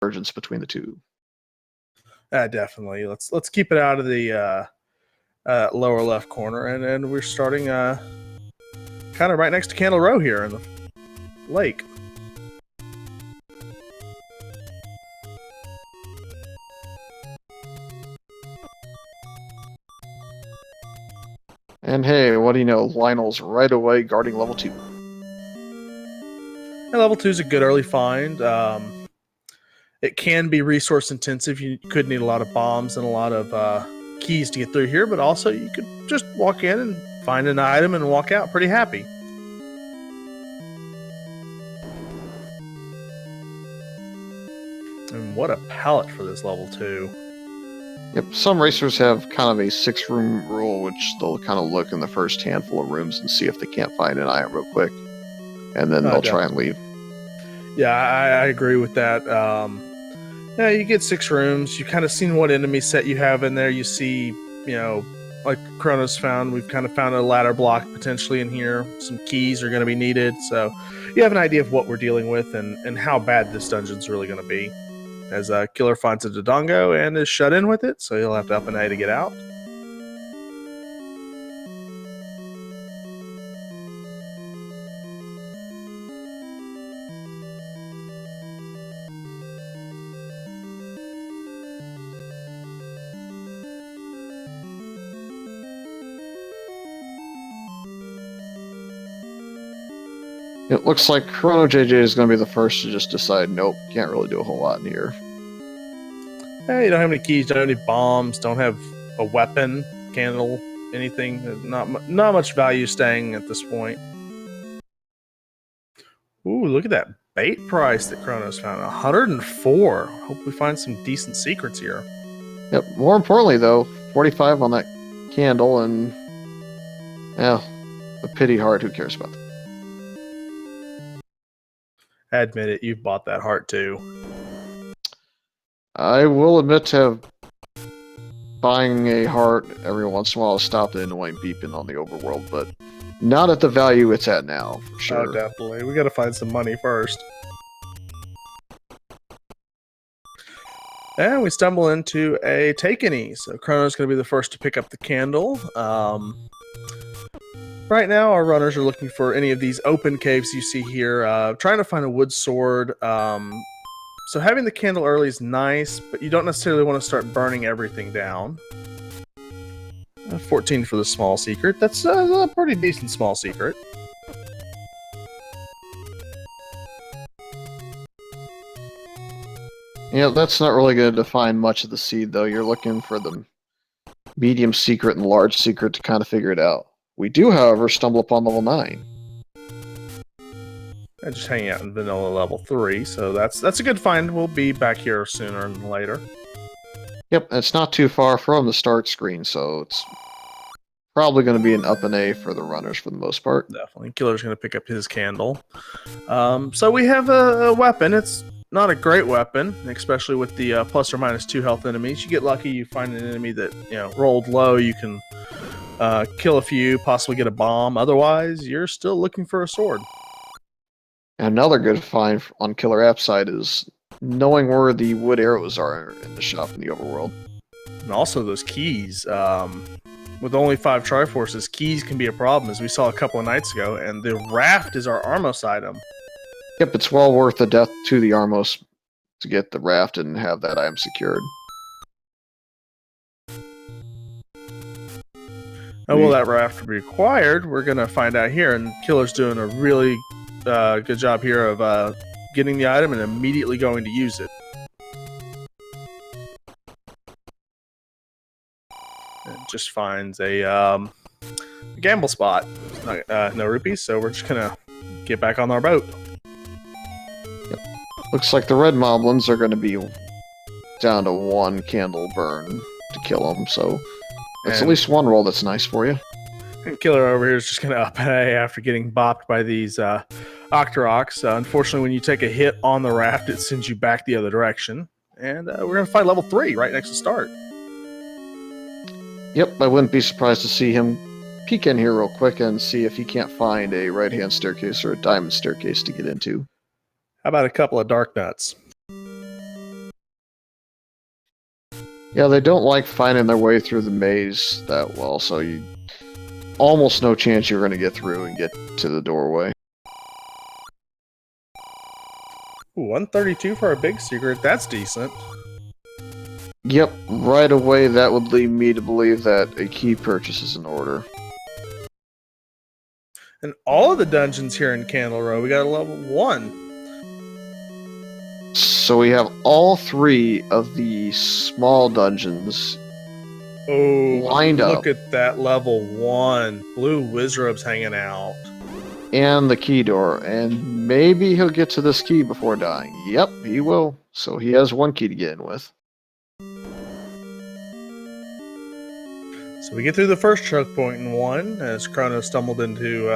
divergence between the two. Definitely. Let's keep it out of the lower left corner, and we're starting kind of right next to Candle Row here in the lake. And hey, what do you know? Lionel's right away guarding level 2. And level 2 is a good early find. It can be resource intensive. You could need a lot of bombs and a lot of keys to get through here, but also you could just walk in and find an item and walk out pretty happy. And what a palette for this level 2. Yep, some racers have kind of a 6-room rule, which they'll kind of look in the first handful of rooms and see if they can't find an item real quick. And then they'll try and leave. Yeah, I agree with that. Yeah, you get 6 rooms. You've kind of seen what enemy set you have in there. You see, like Chronos found, we've kind of found a ladder block potentially in here. Some keys are going to be needed. So you have an idea of what we're dealing with and how bad this dungeon's really going to be. As Killer finds a Dodongo and is shut in with it, so he'll have to up an A to get out. It looks like ChronoJJ is going to be the first to just decide, nope, can't really do a whole lot in here. Hey, you don't have any keys, don't have any bombs, don't have a weapon, candle, anything. Not much value staying at this point. Ooh, look at that bait price that Chronos found. 104. Hope we find some decent secrets here. Yep, more importantly, though, 45 on that candle, and yeah, a pity heart, who cares about that? Admit it, you've bought that heart too. I will admit to buying a heart every once in a while to stop the annoying beeping on the overworld, but not at the value it's at now, for sure. Oh, definitely. We gotta find some money first. And we stumble into a Takenny. So Chrono's gonna be the first to pick up the candle. Right now, our runners are looking for any of these open caves you see here, trying to find a wood sword. So having the candle early is nice, but you don't necessarily want to start burning everything down. 14 for the small secret. That's a pretty decent small secret. Yeah, that's not really going to define much of the seed, though. You're looking for the medium secret and large secret to kind of figure it out. We do, however, stumble upon level 9. And just hanging out in vanilla level 3, so that's a good find. We'll be back here sooner than later. Yep, it's not too far from the start screen, so it's probably going to be an up and A for the runners for the most part. Definitely. Killer's going to pick up his candle. So we have a weapon. It's not a great weapon, especially with the plus or minus 2 health enemies. You get lucky, you find an enemy that rolled low, you can kill a few, possibly get a bomb. Otherwise, you're still looking for a sword. Another good find on KillerApp's side is knowing where the wood arrows are in the shop in the overworld. And also those keys. With only 5 Triforces, keys can be a problem, as we saw a couple of nights ago, and the raft is our Armos item. Yep, it's well worth the death to the Armos to get the raft and have that item secured. Now, will that raft be required? We're going to find out here, and Killer's doing a really good job here of getting the item and immediately going to use it. And just finds a gamble spot. No rupees, so we're just going to get back on our boat. Yep. Looks like the red moblins are going to be down to 1 candle burn to kill them, so it's at least 1 roll that's nice for you. And Killer over here is just going to up an A after getting bopped by these Octoroks. Unfortunately, when you take a hit on the raft, it sends you back the other direction. And we're going to fight level 3 right next to start. Yep, I wouldn't be surprised to see him peek in here real quick and see if he can't find a right-hand staircase or a diamond staircase to get into. How about a couple of dark nuts? Yeah, they don't like finding their way through the maze that well, so you almost no chance you're going to get through and get to the doorway. Ooh, 132 for a big secret. That's decent. Yep, right away that would lead me to believe that a key purchase is in order. And all of the dungeons here in Candle Row, we got a level 1. So we have all 3 of the small dungeons lined up. Look at that level 1. Blue Wizrob's hanging out. And the key door, and maybe he'll get to this key before dying. Yep, he will. So he has 1 key to get in with. So we get through the first choke point in 1 as Chrono stumbled into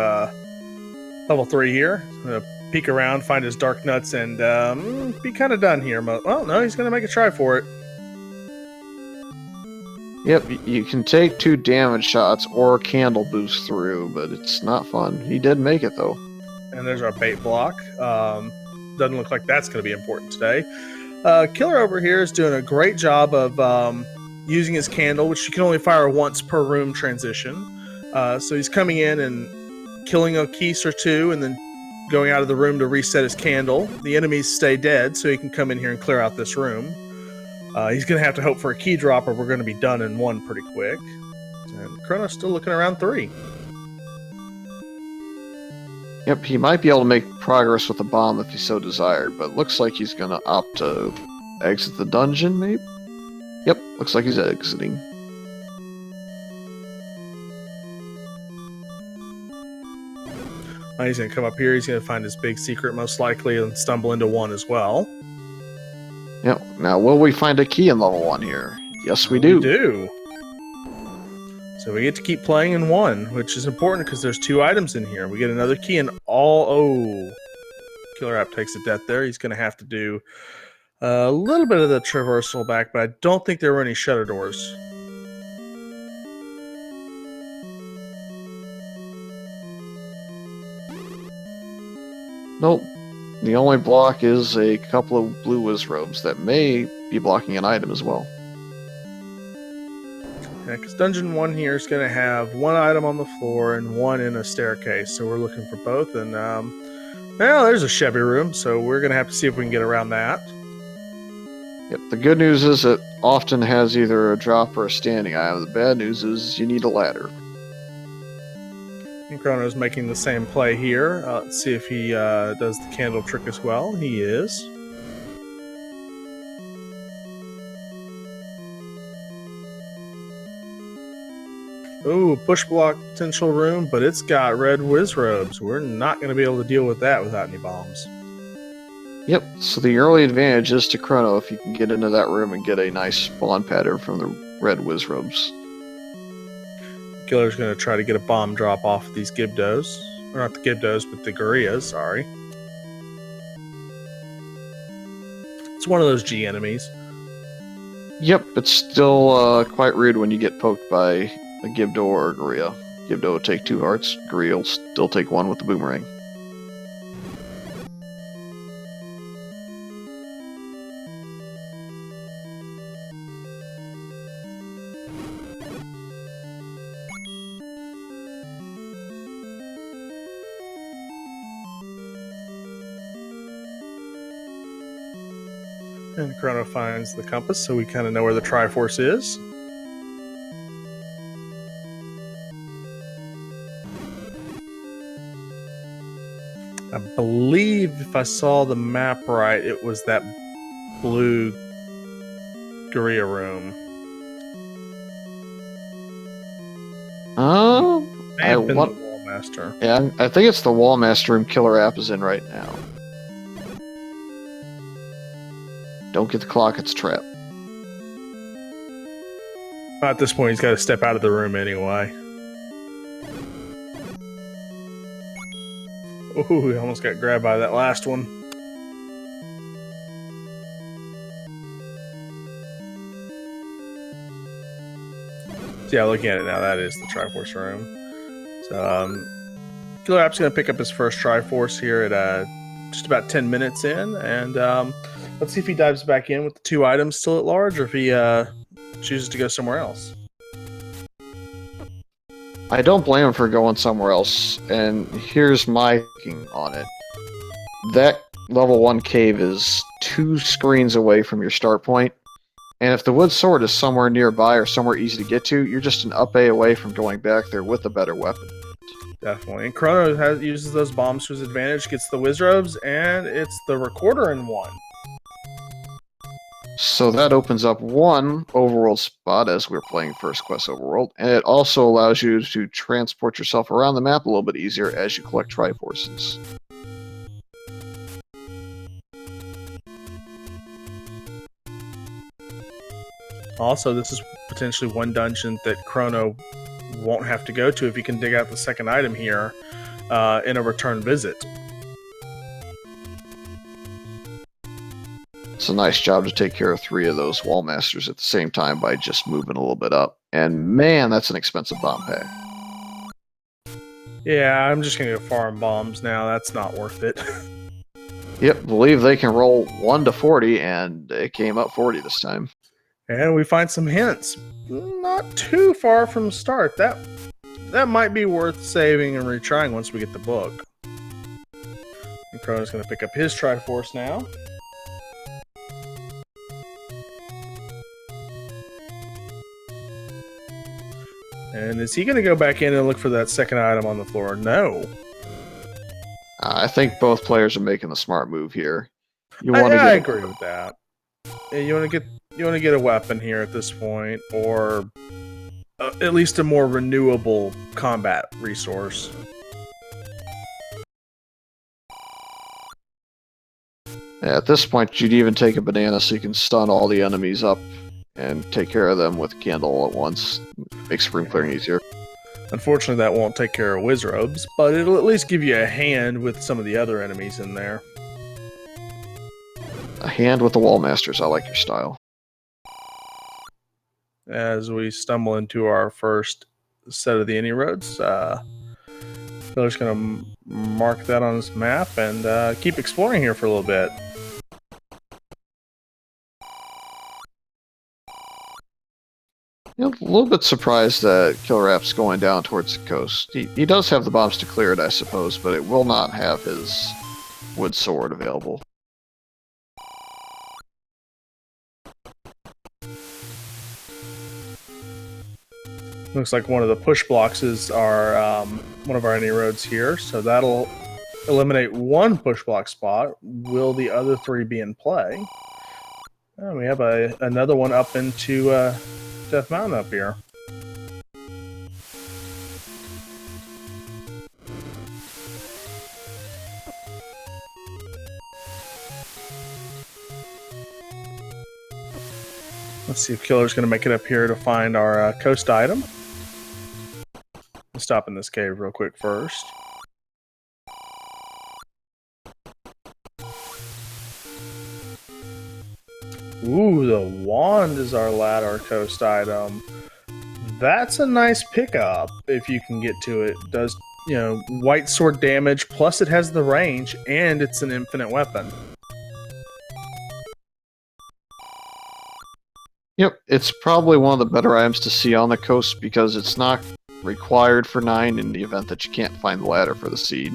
level 3 here. Gonna peek around, find his dark nuts, and be kind of done here. Well, no, he's gonna make a try for it. Yep, you can take 2 damage shots or candle boost through, but it's not fun. He did make it though. And there's our bait block. Doesn't look like that's going to be important today. Killer over here is doing a great job of using his candle, which you can only fire once per room transition. So he's coming in and killing a Keese or 2 and then going out of the room to reset his candle. The enemies stay dead, so he can come in here and clear out this room. He's going to have to hope for a key drop or we're going to be done in 1 pretty quick. And Chrono's still looking around 3. Yep, he might be able to make progress with the bomb if he so desired, but looks like he's going to opt to exit the dungeon, maybe? Yep, looks like he's exiting. He's going to come up here, he's going to find his big secret most likely and stumble into 1 as well. Yep, now will we find a key in level 1 here? Yes, we do. We do. So we get to keep playing in 1, which is important because there's 2 items in here. We get another key in all... Oh. Killer App takes a death there. He's going to have to do a little bit of the traversal back, but I don't think there were any shutter doors. Nope. The only block is a couple of blue Wizrobes that may be blocking an item as well. Yeah, because Dungeon 1 here is going to have 1 item on the floor and 1 in a staircase, so we're looking for both. And, well, there's a Chevy room, so we're going to have to see if we can get around that. Yep, the good news is it often has either a drop or a standing item. The bad news is you need a ladder. And Chrono's making the same play here. Let's see if he does the candle trick as well. He is. Ooh, push block potential room, but it's got red Wizrobes. We're not going to be able to deal with that without any bombs. Yep, so the early advantage is to Chrono if you can get into that room and get a nice spawn pattern from the red Wizrobes. Killer's going to try to get a bomb drop off of these Gibdos. Or not the Gibdos, but the Gorillas, sorry. It's one of those G enemies. Yep, it's still quite rude when you get poked by a Gibdo or a Gorilla. Gibdo will take 2 hearts, Gorilla will still take 1 with the boomerang. And Chrono finds the compass, so we kind of know where the Triforce is. I believe if I saw the map right, it was that blue Gorilla room. May have been the Wallmaster. Yeah, I think it's the Wallmaster room Killer App is in right now. Don't get the clock, it's a trap. At this point, he's got to step out of the room anyway. Ooh, he almost got grabbed by that last one. So yeah, looking at it now, that is the Triforce room. So, Killer App's going to pick up his first Triforce here at just about 10 minutes in, and let's see if he dives back in with the 2 items still at large, or if he chooses to go somewhere else. I don't blame him for going somewhere else, and here's my thinking on it. That level 1 cave is 2 screens away from your start point, and if the wood sword is somewhere nearby or somewhere easy to get to, you're just an up A away from going back there with a better weapon. Definitely. And Chrono uses those bombs to his advantage, gets the Wizrobes, and it's the recorder in one. So that opens up one overworld spot as we're playing First Quest Overworld, and it also allows you to transport yourself around the map a little bit easier as you collect Triforces. Also, this is potentially one dungeon that Chrono won't have to go to if you can dig out the second item here in a return visit. It's a nice job to take care of 3 of those wall masters at the same time by just moving a little bit up. And man, that's an expensive bomb pack. Yeah, I'm just gonna go farm bombs now. That's not worth it. Yep, believe they can roll 1 to 40, and it came up 40 this time. And we find some hints. Not too far from start. That might be worth saving and retrying once we get the book. And Chrono's gonna pick up his Triforce now. And is he going to go back in and look for that second item on the floor? No. I think both players are making the smart move here. I agree with that. You want to get a weapon here at this point, or at least a more renewable combat resource. Yeah, at this point, you'd even take a banana so you can stun all the enemies up and take care of them with a candle all at once. Makes room clearing easier. Unfortunately, that won't take care of Wizrobes, but it'll at least give you a hand with some of the other enemies in there. A hand with the wall masters. I like your style. As we stumble into our first set of the Any Roads, Killer's going to mark that on his map and keep exploring here for a little bit. You know, a little bit surprised that KillerApp's going down towards the coast. He does have the bombs to clear it, I suppose, but it will not have his wood sword available. Looks like one of the push blocks is our one of our Any Roads here, so that'll eliminate one push block spot. Will the other 3 be in play? We have another one up into Death Mountain up here. Let's see if Killer's going to make it up here to find our coast item. Let's stop in this cave real quick first. Ooh, the wand is our ladder coast item. That's a nice pickup if you can get to it. Does, you know, white sword damage, plus it has the range, and it's an infinite weapon. Yep, it's probably one of the better items to see on the coast because it's not required for 9 in the event that you can't find the ladder for the seed.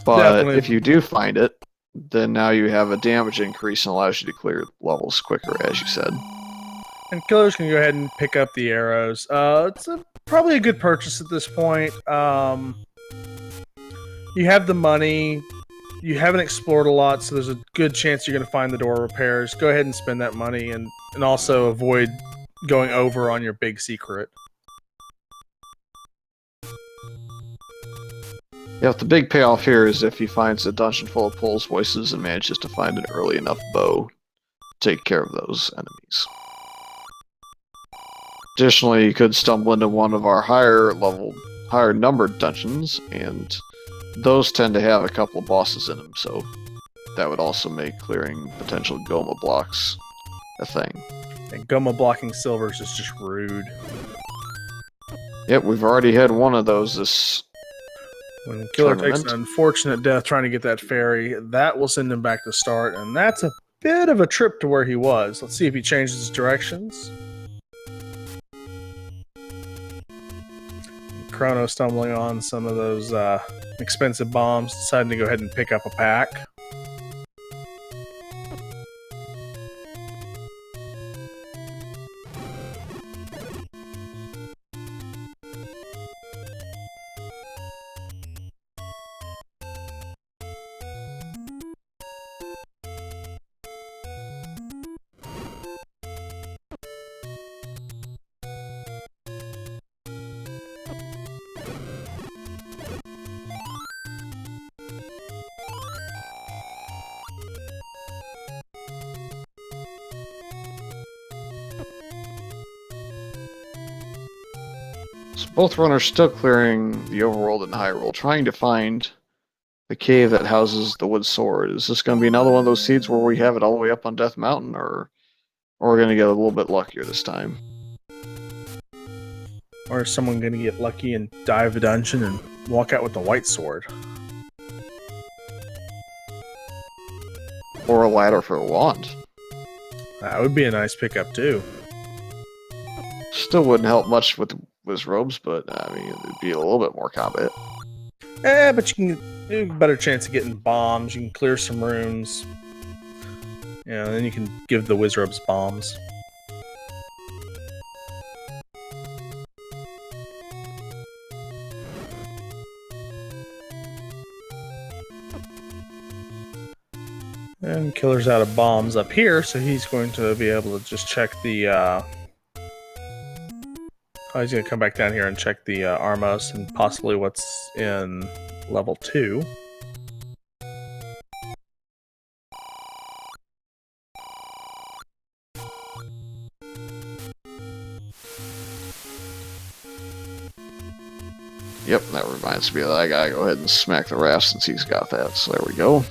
But Definitely. If you do find it, then now you have a damage increase and allows you to clear levels quicker, as you said. And Killer's can go ahead and pick up the arrows. It's probably a good purchase at this point. You have the money. You haven't explored a lot, so there's a good chance you're going to find the door repairs. Go ahead and spend that money and also avoid going over on your big secret. Yeah, the big payoff here is if he finds a dungeon full of Pole's voices and manages to find an early enough bow to take care of those enemies. Additionally, you could stumble into one of our higher numbered dungeons, and those tend to have a couple of bosses in them, so that would also make clearing potential Goma blocks a thing. And Goma blocking silvers is just rude. Yep, we've already had one of those this When Killer tournament. takes an unfortunate death trying to get that fairy, that will send him back to start, and that's a bit of a trip to where he was. Let's see if he changes his directions. Chrono stumbling on some of those expensive bombs, deciding to go ahead and pick up a pack. So both runners still clearing the overworld and Hyrule, trying to find the cave that houses the wood sword. Is this going to be another one of those seeds where we have it all the way up on Death Mountain, or we're going to get a little bit luckier this time? Or is someone going to get lucky and dive a dungeon and walk out with the white sword? Or a ladder for a wand? That would be a nice pickup too. Still wouldn't help much with robes, but I mean, it'd be a little bit more combat. But you can do a better chance of getting bombs. You can clear some rooms. Yeah, and then you can give the Wizrobes bombs. And Killer's out of bombs up here, so he's going to be able to just check the he's going to come back down here and check the Armos and possibly what's in level 2. Yep, that reminds me that I gotta go ahead and smack the raft since he's got that, so there we go.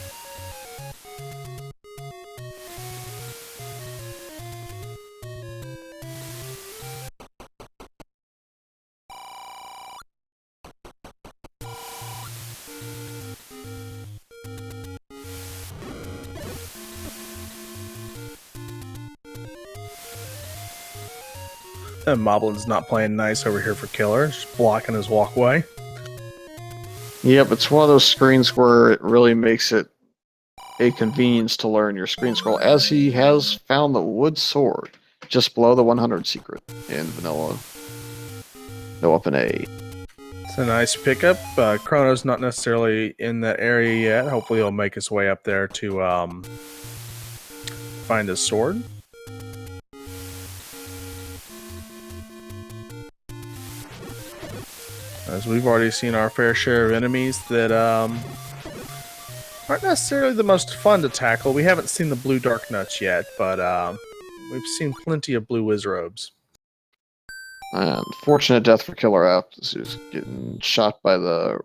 And Moblin's not playing nice over here for Killer, just blocking his walkway. Yep, it's one of those screens where it really makes it a convenience to learn your screen scroll, as he has found the wood sword just below the 100 secret in vanilla. No up and A. It's a nice pickup. Chrono's not necessarily in that area yet. Hopefully he'll make his way up there to find his sword. As we've already seen our fair share of enemies that aren't necessarily the most fun to tackle. We haven't seen the blue dark nuts yet, but we've seen plenty of blue Wizrobes. Unfortunate death for KillerApp. This is getting shot by the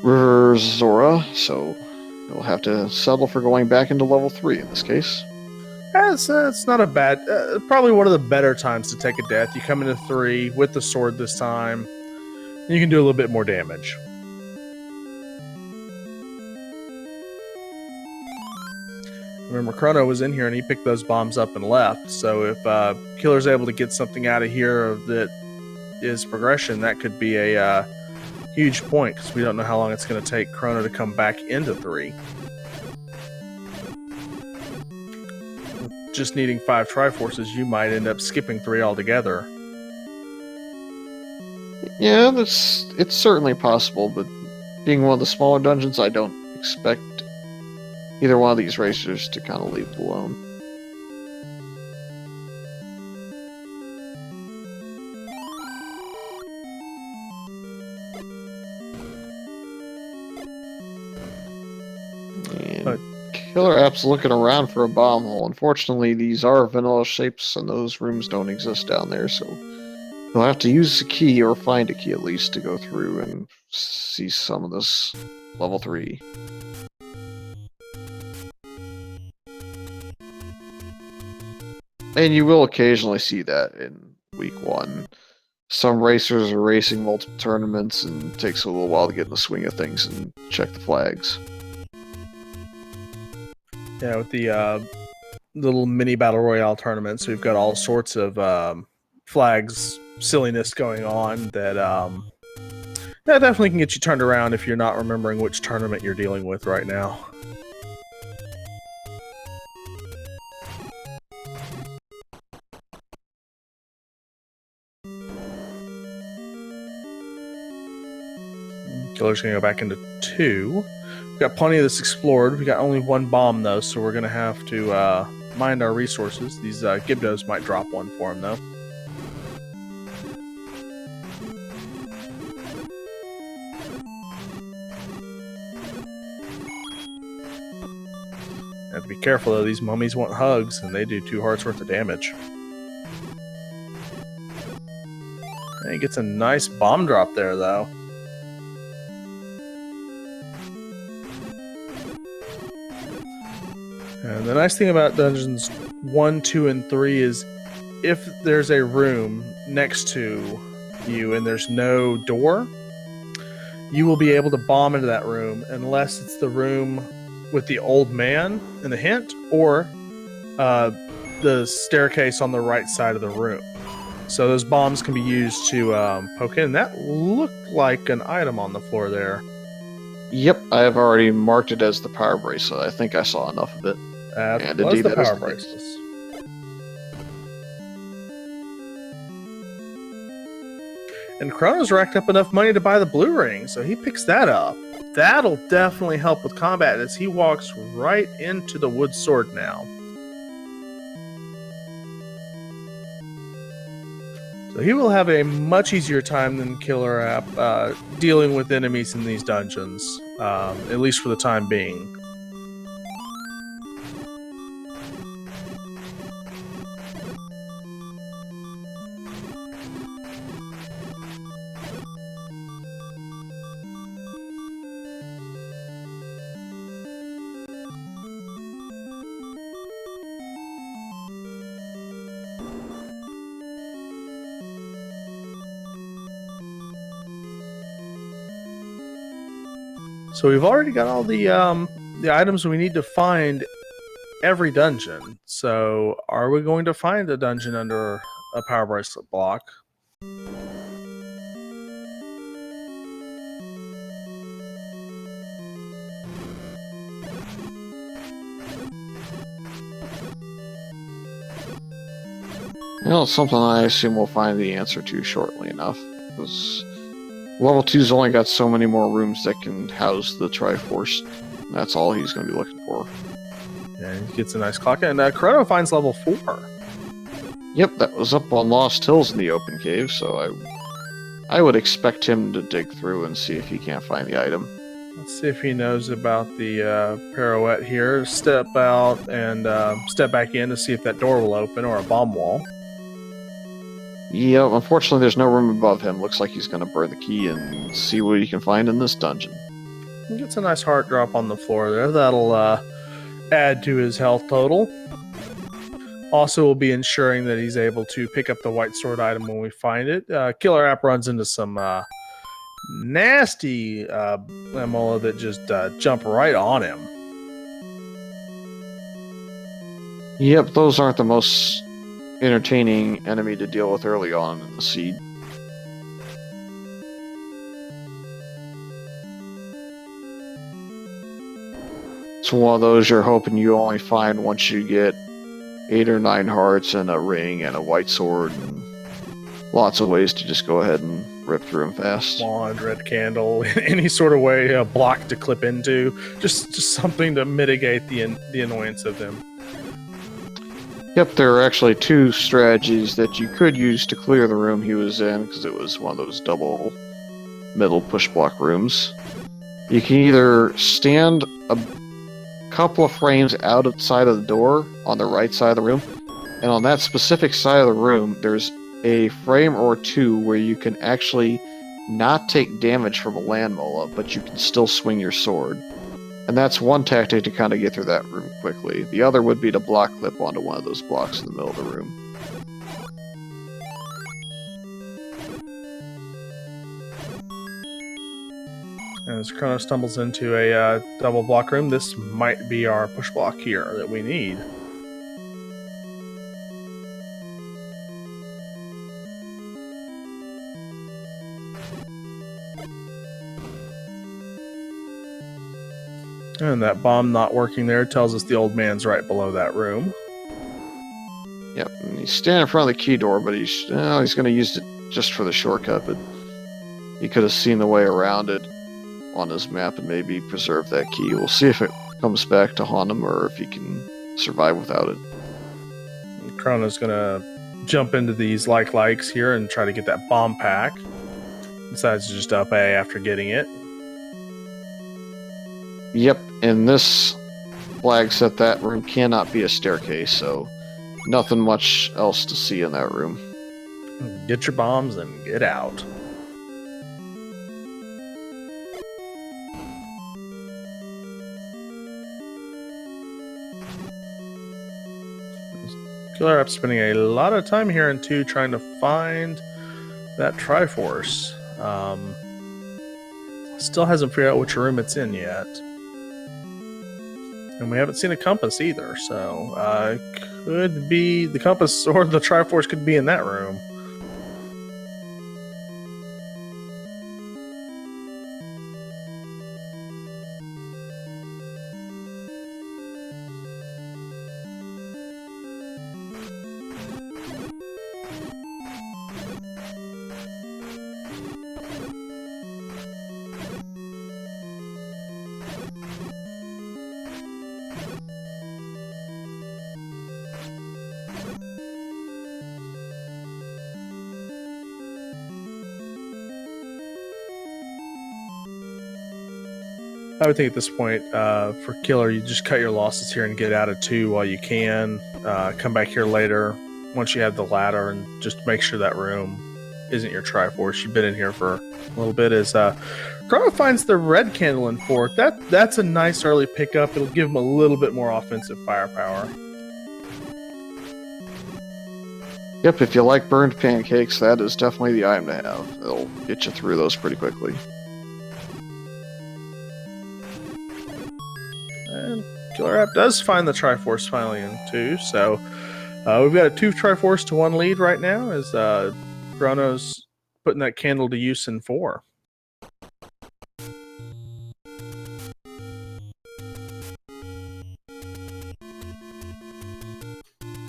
River Zora, so you'll have to settle for going back into level 3 in this case. It's not a bad, probably one of the better times to take a death. You come into 3 with the sword this time, and you can do a little bit more damage. Remember, Chrono was in here and he picked those bombs up and left, so if Killer's able to get something out of here that is progression, that could be a huge point, because we don't know how long it's going to take Chrono to come back into 3. Just needing 5 Triforces, you might end up skipping 3 altogether. Yeah, it's certainly possible, but being one of the smaller dungeons, I don't expect either one of these racers to kind of leave it alone. And KillerApp's looking around for a bomb hole. Unfortunately, these are vanilla shapes, and those rooms don't exist down there, so you'll have to use a key, or find a key at least, to go through and see some of this level 3. And you will occasionally see that in week 1. Some racers are racing multiple tournaments, and it takes a little while to get in the swing of things and check the flags. Yeah, with the little mini battle royale tournaments, we've got all sorts of flags silliness going on that that definitely can get you turned around if you're not remembering which tournament you're dealing with right now. Killer's gonna go back into 2. We've got plenty of this explored. We got only 1 bomb though, so we're gonna have to mind our resources. These Gibdos might drop one for him though. Have to be careful though, these mummies want hugs and they do 2 hearts worth of damage. And he gets a nice bomb drop there though. And the nice thing about dungeons 1, 2, and 3 is if there's a room next to you and there's no door, you will be able to bomb into that room unless it's the room with the old man in the hint or the staircase on the right side of the room. So those bombs can be used to poke in. That looked like an item on the floor there. Yep, I have already marked it as the power bracelet. I think I saw enough of it. And was the power bracelets. And Chrono's racked up enough money to buy the blue ring, so he picks that up. That'll definitely help with combat as he walks right into the wood sword now. So he will have a much easier time than KillerApp dealing with enemies in these dungeons, at least for the time being. So we've already got all the items we need to find every dungeon. So are we going to find a dungeon under a power bracelet block? Well, it's something I assume we'll find the answer to shortly enough. Because level 2's only got so many more rooms that can house the Triforce. That's all he's going to be looking for. Yeah, he gets a nice clock. And Chrono finds level 4. Yep, that was up on Lost Hills in the open cave, so I would expect him to dig through and see if he can't find the item. Let's see if he knows about the pirouette here. Step out and step back in to see if that door will open or a bomb wall. Yep, unfortunately there's no room above him. Looks like he's going to burn the key and see what he can find in this dungeon. He gets a nice heart drop on the floor there. That'll add to his health total. Also will be ensuring that he's able to pick up the white sword item when we find it. KillerApp runs into some nasty Lamola that just jump right on him. Yep, those aren't the most entertaining enemy to deal with early on in the seed. It's one of those you're hoping you only find once you get 8 or 9 hearts and a ring and a white sword and lots of ways to just go ahead and rip through them fast. Wand, red candle, any sort of way, a block to clip into, just something to mitigate the annoyance of them. Yep, there are actually 2 strategies that you could use to clear the room he was in, because it was one of those double middle push block rooms. You can either stand a couple of frames outside of the door on the right side of the room, and on that specific side of the room, there's a frame or 2 where you can actually not take damage from a land mola, but you can still swing your sword. And that's one tactic to kind of get through that room quickly. The other would be to block clip onto one of those blocks in the middle of the room. As Chrono stumbles into a double block room, this might be our push block here that we need. And that bomb not working there tells us the old man's right below that room. Yep, and he's standing in front of the key door, but he's going to use it just for the shortcut, but he could have seen the way around it on his map and maybe preserve that key. We'll see if it comes back to haunt him or if he can survive without it. And Chrono's gonna jump into these likes here and try to get that bomb pack. Decides to just up A after getting it. Yep, and this flag set that room cannot be a staircase, so nothing much else to see in that room. Get your bombs and get out. KillerApp spending a lot of time here in 2 trying to find that Triforce. Still hasn't figured out which room it's in yet. And we haven't seen a compass either, so could be the compass or the Triforce could be in that room. I would think at this point, for Killer, you just cut your losses here and get out of 2 while you can. Come back here later once you have the ladder and just make sure that room isn't your Triforce. You've been in here for a little bit. As Chrono finds the red candle in 4. That's a nice early pickup. It'll give him a little bit more offensive firepower. Yep, if you like burned pancakes, that is definitely the item to have. It'll get you through those pretty quickly. And KillerApp does find the Triforce finally in 2, so we've got a 2 Triforce to 1 lead right now as Chrono's putting that candle to use in 4.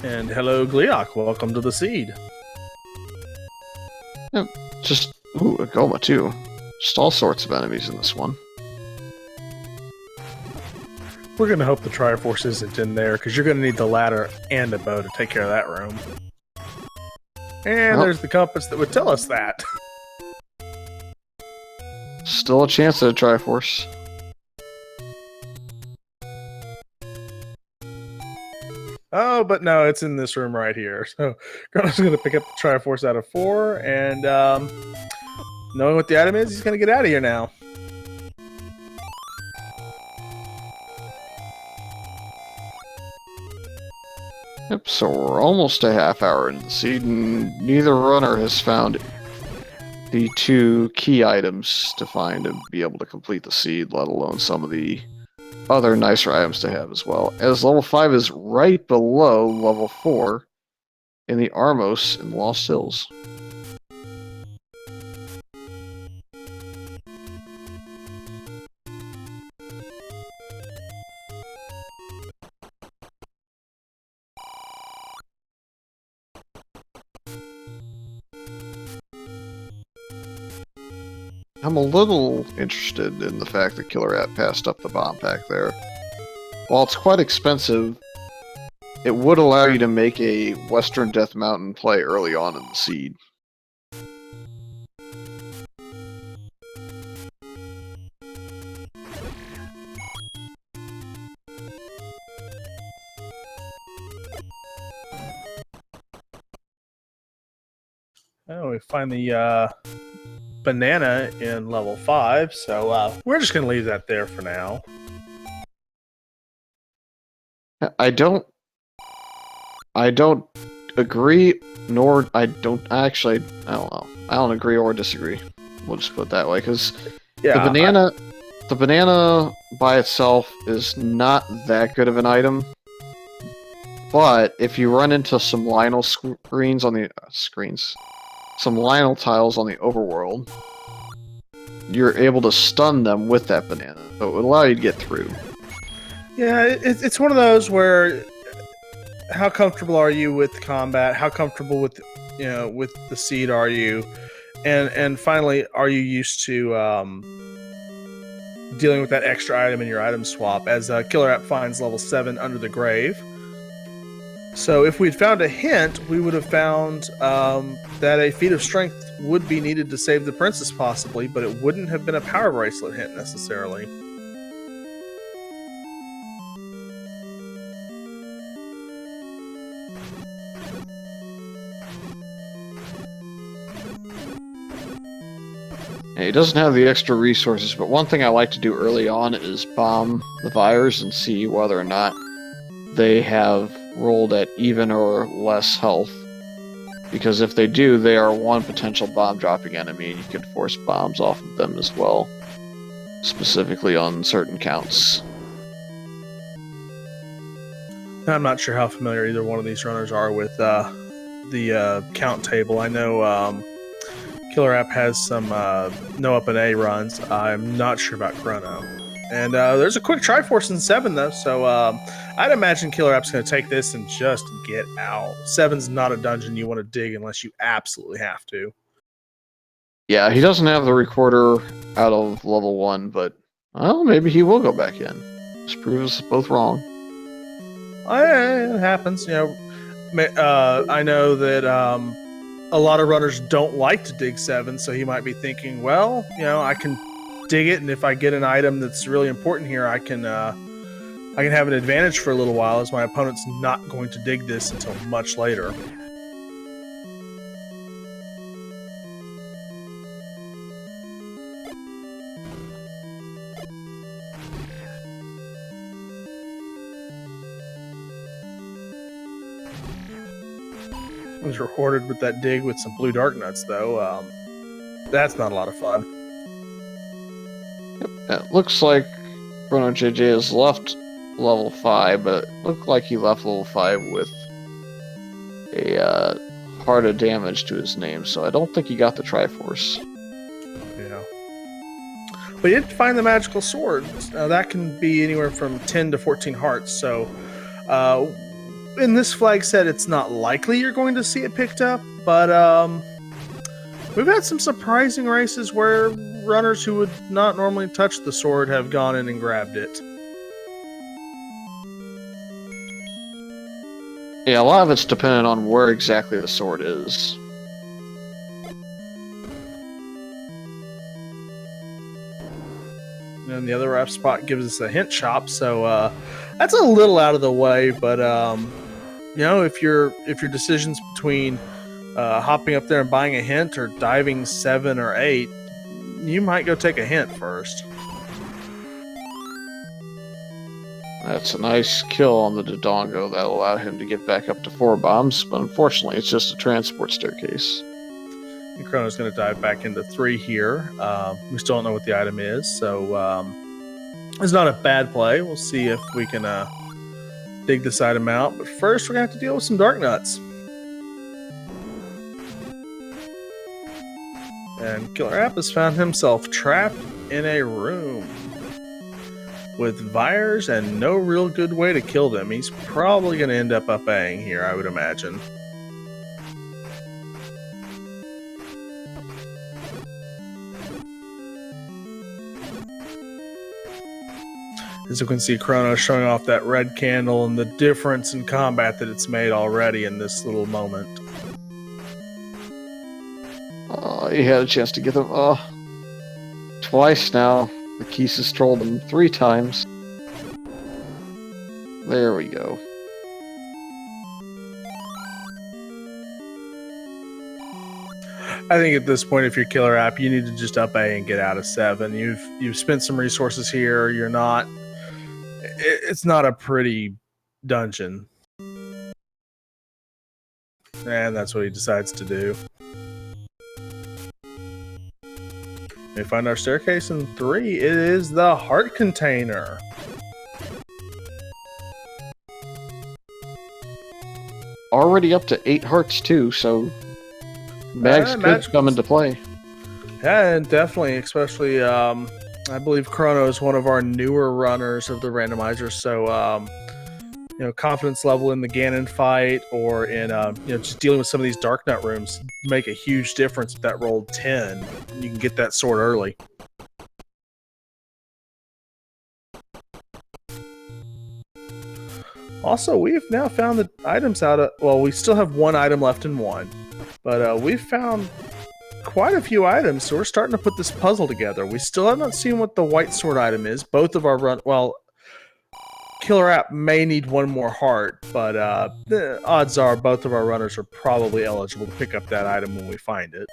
And hello, Gleok. Welcome to the seed. Yep, just, ooh, a Goma too. Just all sorts of enemies in this one. We're going to hope the Triforce isn't in there, because you're going to need the ladder and a bow to take care of that room. And there's the compass that would tell us that. Still a chance at a Triforce. Oh, but no, it's in this room right here. So Chrono's going to pick up the Triforce out of 4, and knowing what the item is, he's going to get out of here now. Yep, so we're almost a half hour into the seed, and neither runner has found the 2 key items to find to be able to complete the seed, let alone some of the other nicer items to have as well. As level 5 is right below level 4 in the Armos in Lost Hills. I'm a little interested in the fact that KillerApp passed up the bomb pack there. While it's quite expensive, it would allow you to make a Western Death Mountain play early on in the seed. Oh, we find the banana in level 5, so we're just going to leave that there for now. I don't agree, nor I don't know. I don't agree or disagree. We'll just put it that way, because Yeah, The banana by itself is not that good of an item, but if you run into some Lionel screens on the some Lionel tiles on the overworld, you're able to stun them with that banana, so it would allow you to get through. yeah, it's one of those where how comfortable are you with combat? How comfortable with with the seed are you? And finally, are you used to dealing with that extra item in your item swap? As KillerApp finds level 7 under the grave. So if we'd found a hint, we would have found that a feat of strength would be needed to save the princess, possibly, but it wouldn't have been a power bracelet hint necessarily. He doesn't have the extra resources, but one thing I like to do early on is bomb the Vires and see whether or not they have rolled at even or less health. Because if they do, they are one potential bomb dropping enemy, and you can force bombs off of them as well. Specifically on certain counts. I'm not sure how familiar either one of these runners are with the count table. I know KillerApp has some no up and A runs. I'm not sure about Chrono. And there's a quick Triforce in 7, though, so I'd imagine KillerApp's going to take this and just get out. 7's not a dungeon you want to dig unless you absolutely have to. Yeah, he doesn't have the recorder out of level 1, but well, maybe he will go back in. Just prove us both wrong. It happens, I know that a lot of runners don't like to dig 7, so he might be thinking, well, I can dig it, and if I get an item that's really important here, I can have an advantage for a little while, as my opponent's not going to dig this until much later. Was rewarded with that dig with some blue dark nuts, though. That's not a lot of fun. Yep. It looks like ChronoJJ has left level 5, but it looked like he left level 5 with a heart of damage to his name, so I don't think he got the Triforce. Yeah. But he did find the magical sword. That can be anywhere from 10 to 14 hearts, so in this flag set, it's not likely you're going to see it picked up, but we've had some surprising races where runners who would not normally touch the sword have gone in and grabbed it. Yeah, a lot of it's dependent on where exactly the sword is. And the other ref spot gives us a hint shop, so that's a little out of the way, but if your decision's between hopping up there and buying a hint or diving 7 or 8, you might go take a hint first. That's a nice kill on the Dodongo that'll allow him to get back up to 4 bombs, but unfortunately it's just a transport staircase. And Chrono's going to dive back into 3 here. We still don't know what the item is, so it's not a bad play. We'll see if we can dig this item out, but first we're going to have to deal with some dark nuts. And KillerApp has found himself trapped in a room with Vires and no real good way to kill them. He's probably going to end up up-Aing here, I would imagine. As you can see, Chrono showing off that red candle and the difference in combat that it's made already in this little moment. He had a chance to get them twice now. The Keesis trolled him 3 times. There we go. I think at this point, if you're KillerApp, you need to just up-A and get out of 7. You've spent some resources here. You're not. It's not a pretty dungeon, and that's what he decides to do. We find our staircase in 3. It is the heart container. Already up to 8 hearts too, so mags could come into play. Yeah, and definitely, especially, I believe Chrono is one of our newer runners of the randomizer, so, confidence level in the Ganon fight or in, just dealing with some of these Dark Nut rooms make a huge difference if that rolled 10. You can get that sword early. Also, we've now found the items out of... Well, we still have one item left in 1, but we've found quite a few items, so we're starting to put this puzzle together. We still have not seen what the white sword item is. Both of our run... Well, Killer App may need one more heart, but the odds are both of our runners are probably eligible to pick up that item when we find it.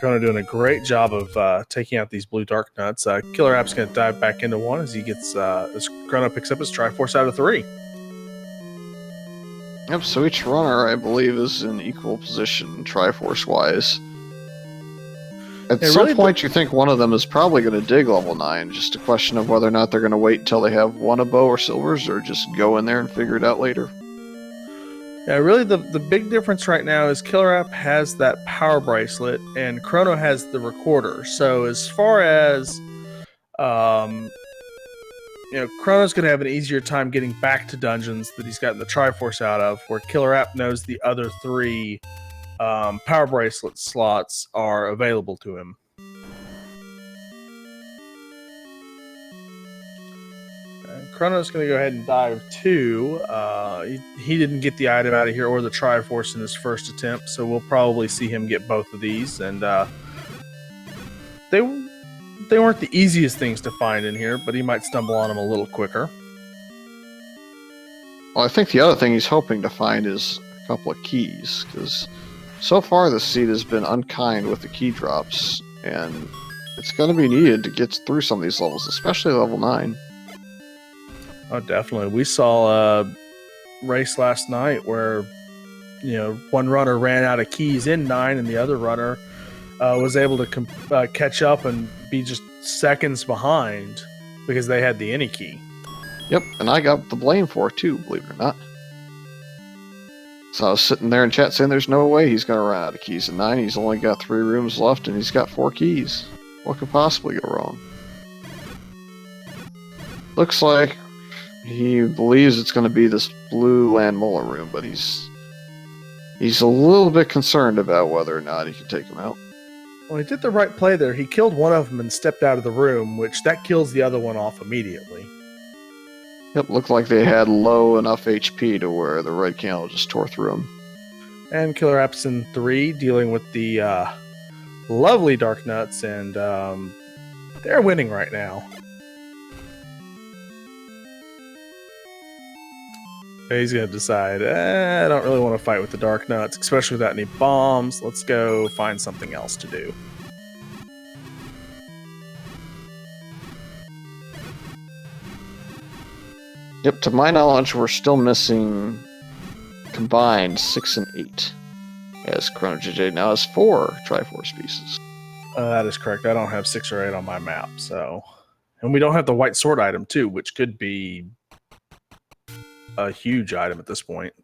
Chrono doing a great job of taking out these blue dark nuts. Killer App's going to dive back into 1 as he gets as Chrono picks up his Triforce out of 3. Yep, so each runner, I believe, is in equal position, Triforce-wise. At some point, you think one of them is probably going to dig level 9, just a question of whether or not they're going to wait until they have one of bow or silvers, or just go in there and figure it out later. Yeah, really the big difference right now is Killer App has that power bracelet, and Chrono has the recorder. So as far as Chrono's going to have an easier time getting back to dungeons that he's gotten the Triforce out of, where Killer App knows the other 3 power bracelet slots are available to him. Chrono's going to go ahead and dive 2. He didn't get the item out of here or the Triforce in his first attempt, so we'll probably see him get both of these. And they weren't the easiest things to find in here, but he might stumble on them a little quicker. Well, I think the other thing he's hoping to find is a couple of keys, because so far the seed has been unkind with the key drops, and it's going to be needed to get through some of these levels, especially level 9. Oh, definitely. We saw a race last night where, one runner ran out of keys in 9, and the other runner was able to catch up and be just seconds behind because they had the any key. Yep, and I got the blame for it too, believe it or not. So I was sitting there in chat saying there's no way he's going to run out of keys in 9. He's only got 3 rooms left, and he's got 4 keys. What could possibly go wrong? Looks like he believes it's going to be this blue Land Molar room, but he's a little bit concerned about whether or not he can take him out. Well, he did the right play there. He killed one of them and stepped out of the room, which that kills the other one off immediately. Yep, looked like they had low enough HP to where the red candle just tore through him. And Killer App's in 3, dealing with the lovely Dark Nuts, and they're winning right now. He's going to decide, I don't really want to fight with the Dark Nuts, especially without any bombs. Let's go find something else to do. Yep, to my knowledge, we're still missing combined 6 and 8, as ChronoJJ now has 4 Triforce pieces. That is correct. I don't have 6 or 8 on my map, so... And we don't have the white sword item, too, which could be a huge item at this point.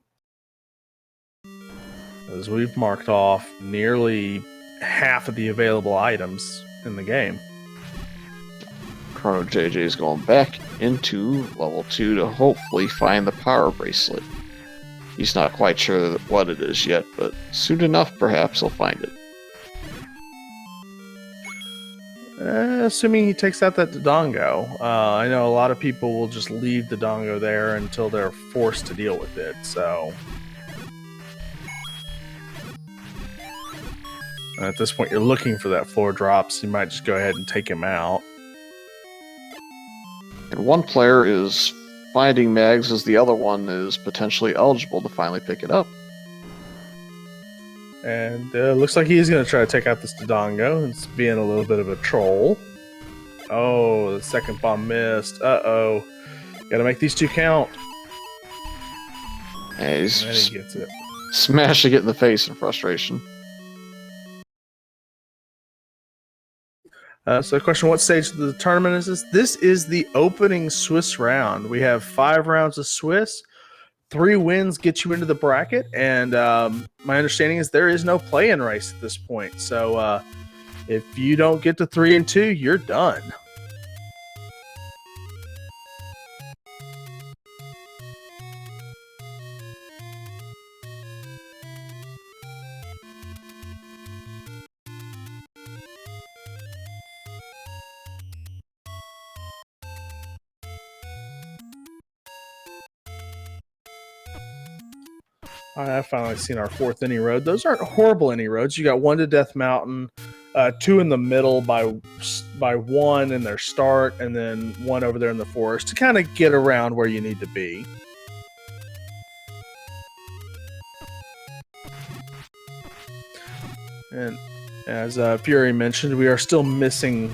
As we've marked off nearly half of the available items in the game. ChronoJJ is going back into level 2 to hopefully find the power bracelet. He's not quite sure what it is yet, but soon enough perhaps he'll find it. Assuming he takes out that Dodongo. I know a lot of people will just leave the Dodongo there until they're forced to deal with it, so... At this point, you're looking for that floor drop, so you might just go ahead and take him out. And one player is finding mags as the other one is potentially eligible to finally pick it up. And looks like he's going to try to take out this Dodongo. It's being a little bit of a troll. Oh, the second bomb missed. Uh-oh. Gotta make these two count. Hey, he's And he gets it. smashing it in the face in frustration. So the question, what stage of the tournament is this? This is the opening Swiss round. We have 5 rounds of Swiss. 3 wins get you into the bracket, and my understanding is there is no play-in race at this point. So if you don't get to 3 and 2, you're done. I've finally seen our 4th any road. Those aren't horrible any roads. You got 1 to Death Mountain, 2 in the middle by 1 in their start, and then 1 over there in the forest to kind of get around where you need to be. And as Fury mentioned, we are still missing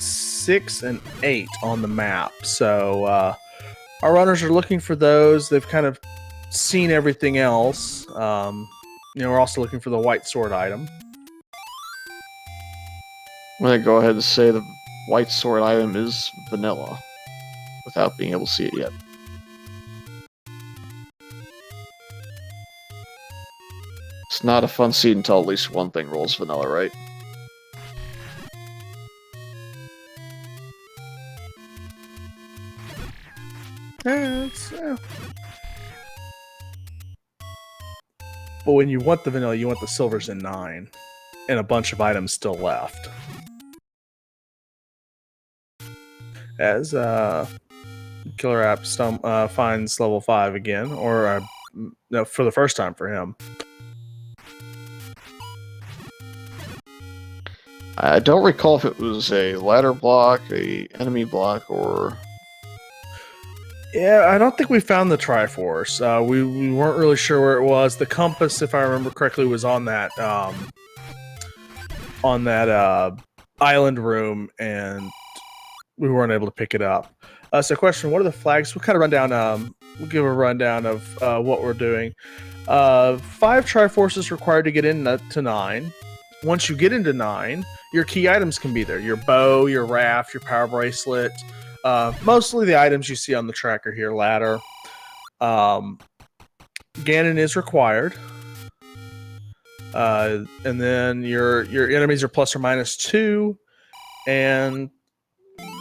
6 and 8 on the map. So our runners are looking for those. They've kind of seen everything else. We're also looking for the white sword item. I'm gonna go ahead and say the white sword item is vanilla, without being able to see it yet. It's not a fun seed until at least one thing rolls vanilla, right? But when you want the vanilla, you want the silvers in 9, and a bunch of items still left. As KillerApp finds level 5 again, or no, for the first time for him. I don't recall if it was a ladder block, a enemy block, or... Yeah, I don't think we found the Triforce. We weren't really sure where it was. The compass, if I remember correctly, was on that island room, and we weren't able to pick it up. So, question: what are the flags? We'll kind of run down. We'll give a rundown of what we're doing. 5 Triforces required to get into 9. Once you get into 9, your key items can be there: your bow, your raft, your power bracelet. Mostly the items you see on the tracker here. Ladder. Ganon is required. And then your enemies are plus or minus 2, and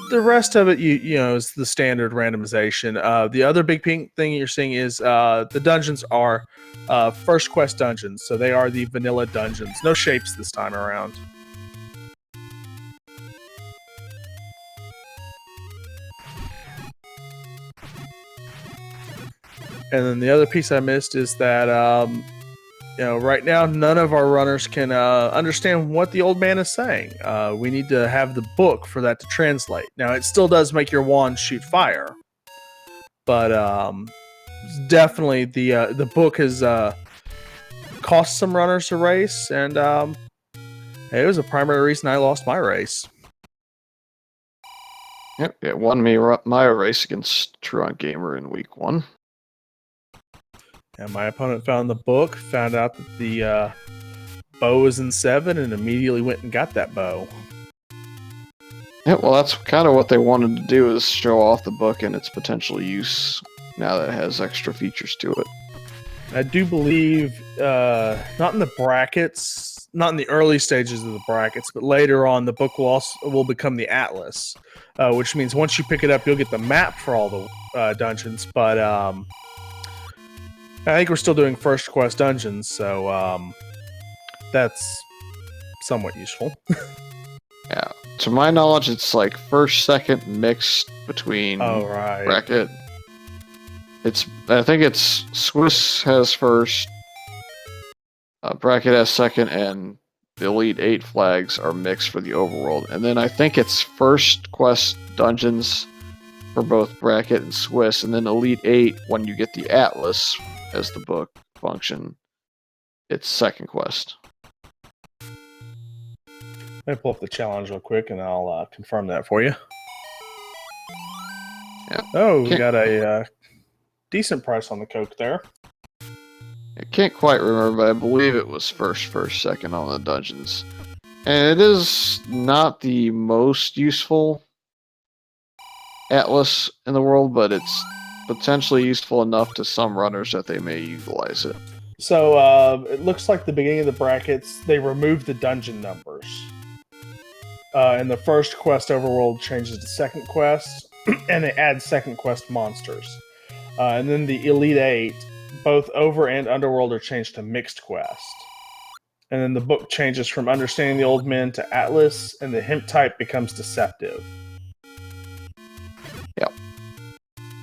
the rest of it you know is the standard randomization. The other big pink thing you're seeing is the dungeons are first quest dungeons, so they are the vanilla dungeons. No shapes this time around. And then the other piece I missed is that right now none of our runners can understand what the old man is saying. We need to have the book for that to translate. Now it still does make your wand shoot fire, but definitely the book has cost some runners a race, and it was a primary reason I lost my race. Yep, it won me my race against Truant Gamer in week 1. And my opponent found the book, found out that the bow was in 7, and immediately went and got that bow. Yeah, well, that's kind of what they wanted to do, is show off the book and its potential use now that it has extra features to it. I do believe, not in the brackets, not in the early stages of the brackets, but later on, the book will become the Atlas, which means once you pick it up, you'll get the map for all the dungeons. But I think we're still doing first quest dungeons, so that's somewhat useful. Yeah, to my knowledge, it's like first, second mixed between bracket. I think it's Swiss has first, bracket has second, and the Elite 8 flags are mixed for the overworld. And then I think it's first quest dungeons for both bracket and Swiss, and then Elite 8 when you get the Atlas as the book function its second quest. Let me pull up the challenge real quick, and I'll confirm that for you. Yep. Oh, we got a decent price on the Coke there. I can't quite remember, but I believe it was first, second on the dungeons. And it is not the most useful atlas in the world, but it's potentially useful enough to some runners that they may utilize it. So it looks like the beginning of the brackets, they removed the dungeon numbers. And the first quest overworld changes to second quest, and they add second quest monsters. And then the Elite Eight, both over and underworld, are changed to mixed quest. And then the book changes from Understanding the Old Men to Atlas, and the hint type becomes Deceptive. Yep.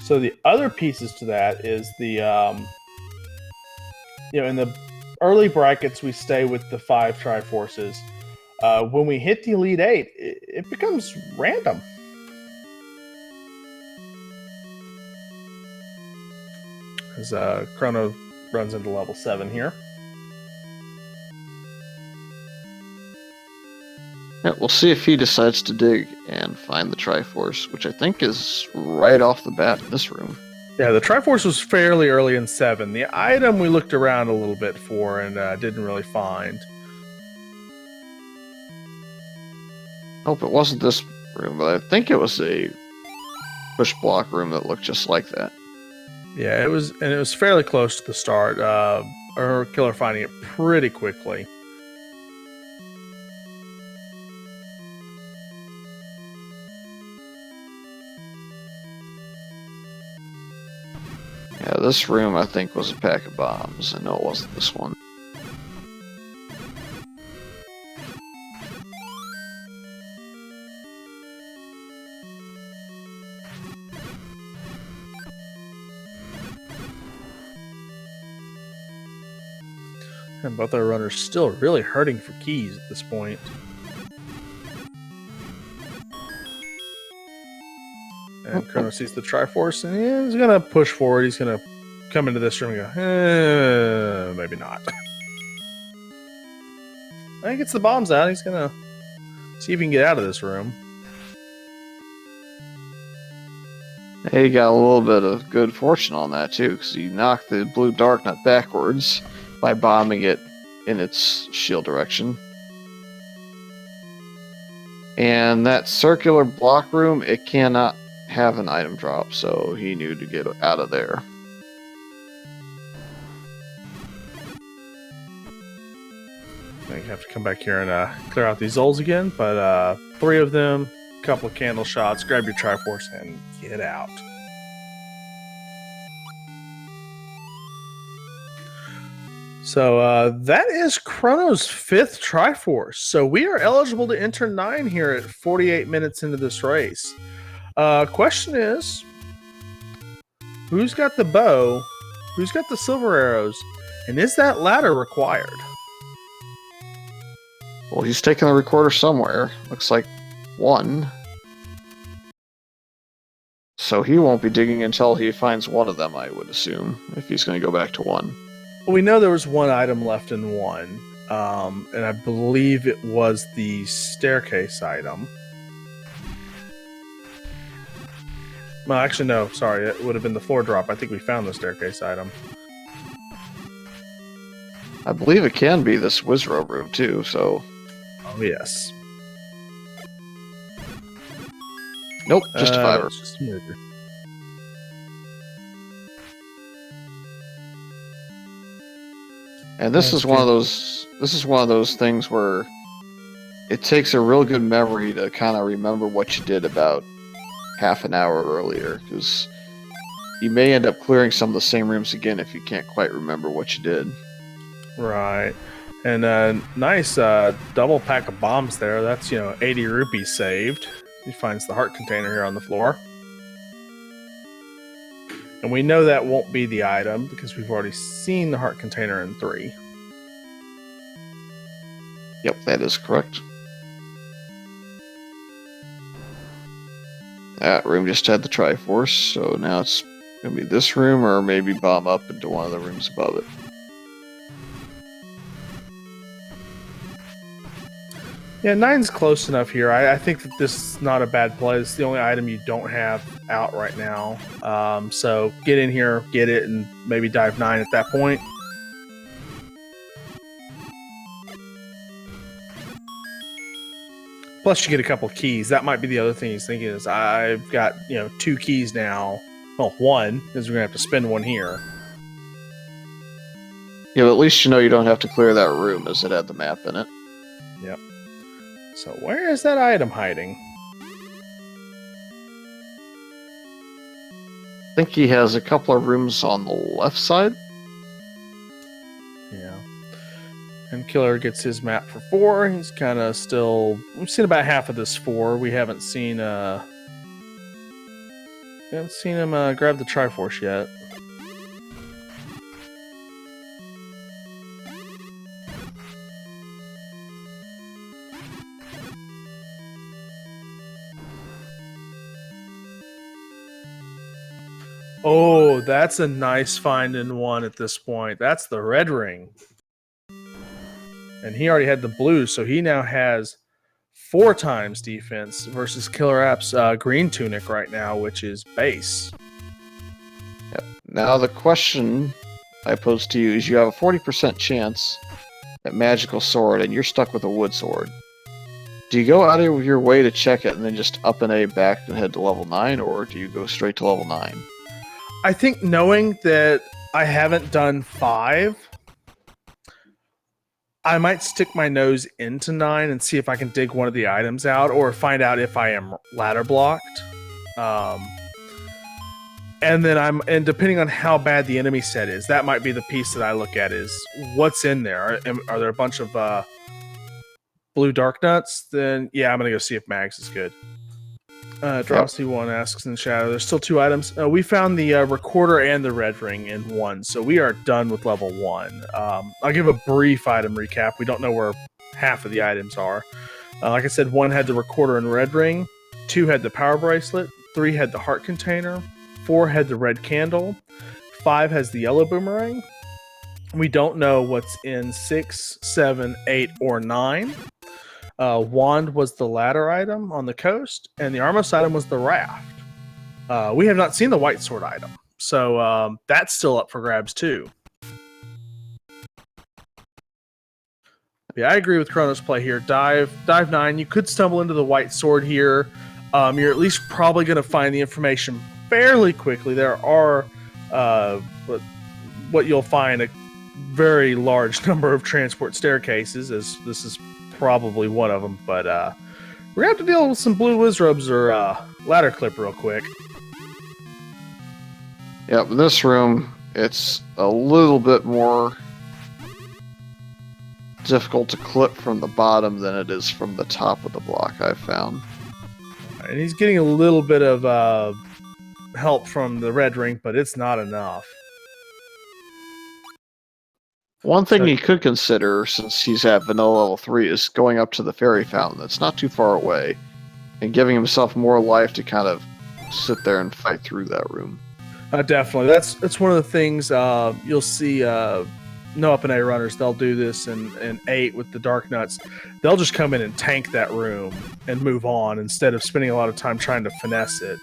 So the other pieces to that is the, in the early brackets, we stay with the 5 Triforces. When we hit the Elite Eight, it becomes random. As Chrono runs into level 7 here. Yeah, we'll see if he decides to dig and find the Triforce, which I think is right off the bat in this room. Yeah, the Triforce was fairly early in 7. The item we looked around a little bit for and didn't really find. Hope it wasn't this room, but I think it was a push block room that looked just like that. Yeah, it was fairly close to the start. Her killer finding it pretty quickly. Yeah, this room I think was a pack of bombs. I know it wasn't this one. And both our runners still really hurting for keys at this point. And Chrono sees the Triforce, and he's gonna push forward. He's gonna come into this room and go, maybe not. I think gets the bombs out. He's gonna see if he can get out of this room. Hey, he got a little bit of good fortune on that too, because he knocked the blue dark nut backwards by bombing it in its shield direction. And that circular block room, it cannot have an item drop, so he knew to get out of there. I have to come back here and clear out these Zols again, but 3 of them, a couple of candle shots, grab your Triforce and get out. So that is Chrono's 5th Triforce. So we are eligible to enter 9 here at 48 minutes into this race. Question is, who's got the bow? Who's got the silver arrows? And is that ladder required? Well, he's taking the recorder somewhere. Looks like 1. So he won't be digging until he finds one of them, I would assume, if he's going to go back to 1. Well, we know there was 1 item left in 1. And I believe it was the staircase item. Well, actually, no. Sorry. It would have been the floor drop. I think we found the staircase item. I believe it can be this Wizrobe room, too, so... Oh, yes. Nope, just a 5. It's just a murder. And this is one of those things where it takes a real good memory to kind of remember what you did about half an hour earlier, because you may end up clearing some of the same rooms again if you can't quite remember what you did. Right. And nice double pack of bombs there. That's, 80 rupees saved. He finds the heart container here on the floor. And we know that won't be the item because we've already seen the heart container in 3. Yep, that is correct. That room just had the Triforce, so now it's going to be this room or maybe bomb up into one of the rooms above it. Yeah, 9's close enough here. I think that this is not a bad play. It's the only item you don't have out right now. So get in here, get it, and maybe dive 9 at that point. Plus, you get a couple keys. That might be the other thing he's thinking is I've got 2 keys now. Well, 1 because we're gonna have to spend 1 here. Yeah, but at least you know you don't have to clear that room as it had the map in it. Yep. So where is that item hiding? I think he has a couple of rooms on the left side. Yeah. And Killer gets his map for 4. He's kind of still... We've seen about half of this 4. We haven't seen him grab the Triforce yet. Oh, that's a nice find in 1 at this point. That's the red ring. And he already had the blue, so he now has 4 times defense versus KillerApp's green tunic right now, which is base. Yep. Now the question I pose to you is you have a 40% chance at magical sword and you're stuck with a wood sword. Do you go out of your way to check it and then just up an A back and head to level 9, or do you go straight to level 9? I think knowing that I haven't done 5, I might stick my nose into 9 and see if I can dig one of the items out or find out if I am ladder blocked. And depending on how bad the enemy set is, that might be the piece that I look at is what's in there. Are there a bunch of blue dark nuts? Then yeah, I'm gonna go see if Mags is good. Drowsy1 asks in the shadow. There's still 2 items. We found the recorder and the red ring in 1, so we are done with level 1. I'll give a brief item recap. We don't know where half of the items are. Like I said, 1 had the recorder and red ring, 2 had the power bracelet, 3 had the heart container, 4 had the red candle, 5 has the yellow boomerang. We don't know what's in 6, 7, 8, or 9. Wand was the ladder item on the coast, and the Armos item was the raft. We have not seen the white sword item, so that's still up for grabs too. Yeah, I agree with Chrono's play here. Dive 9. You could stumble into the white sword here. You're at least probably going to find the information fairly quickly. There are what you'll find a very large number of transport staircases, as this is probably one of them, but we're gonna have to deal with some blue wizrobes or ladder clip real quick. Yep, in this room, it's a little bit more difficult to clip from the bottom than it is from the top of the block, I've found. And he's getting a little bit of help from the red ring, but it's not enough. One thing he could consider, since he's at vanilla level 3, is going up to the fairy fountain that's not too far away, and giving himself more life to kind of sit there and fight through that room. Definitely. That's one of the things you'll see no up and A runners. They'll do this in 8 with the dark nuts. They'll just come in and tank that room and move on instead of spending a lot of time trying to finesse it.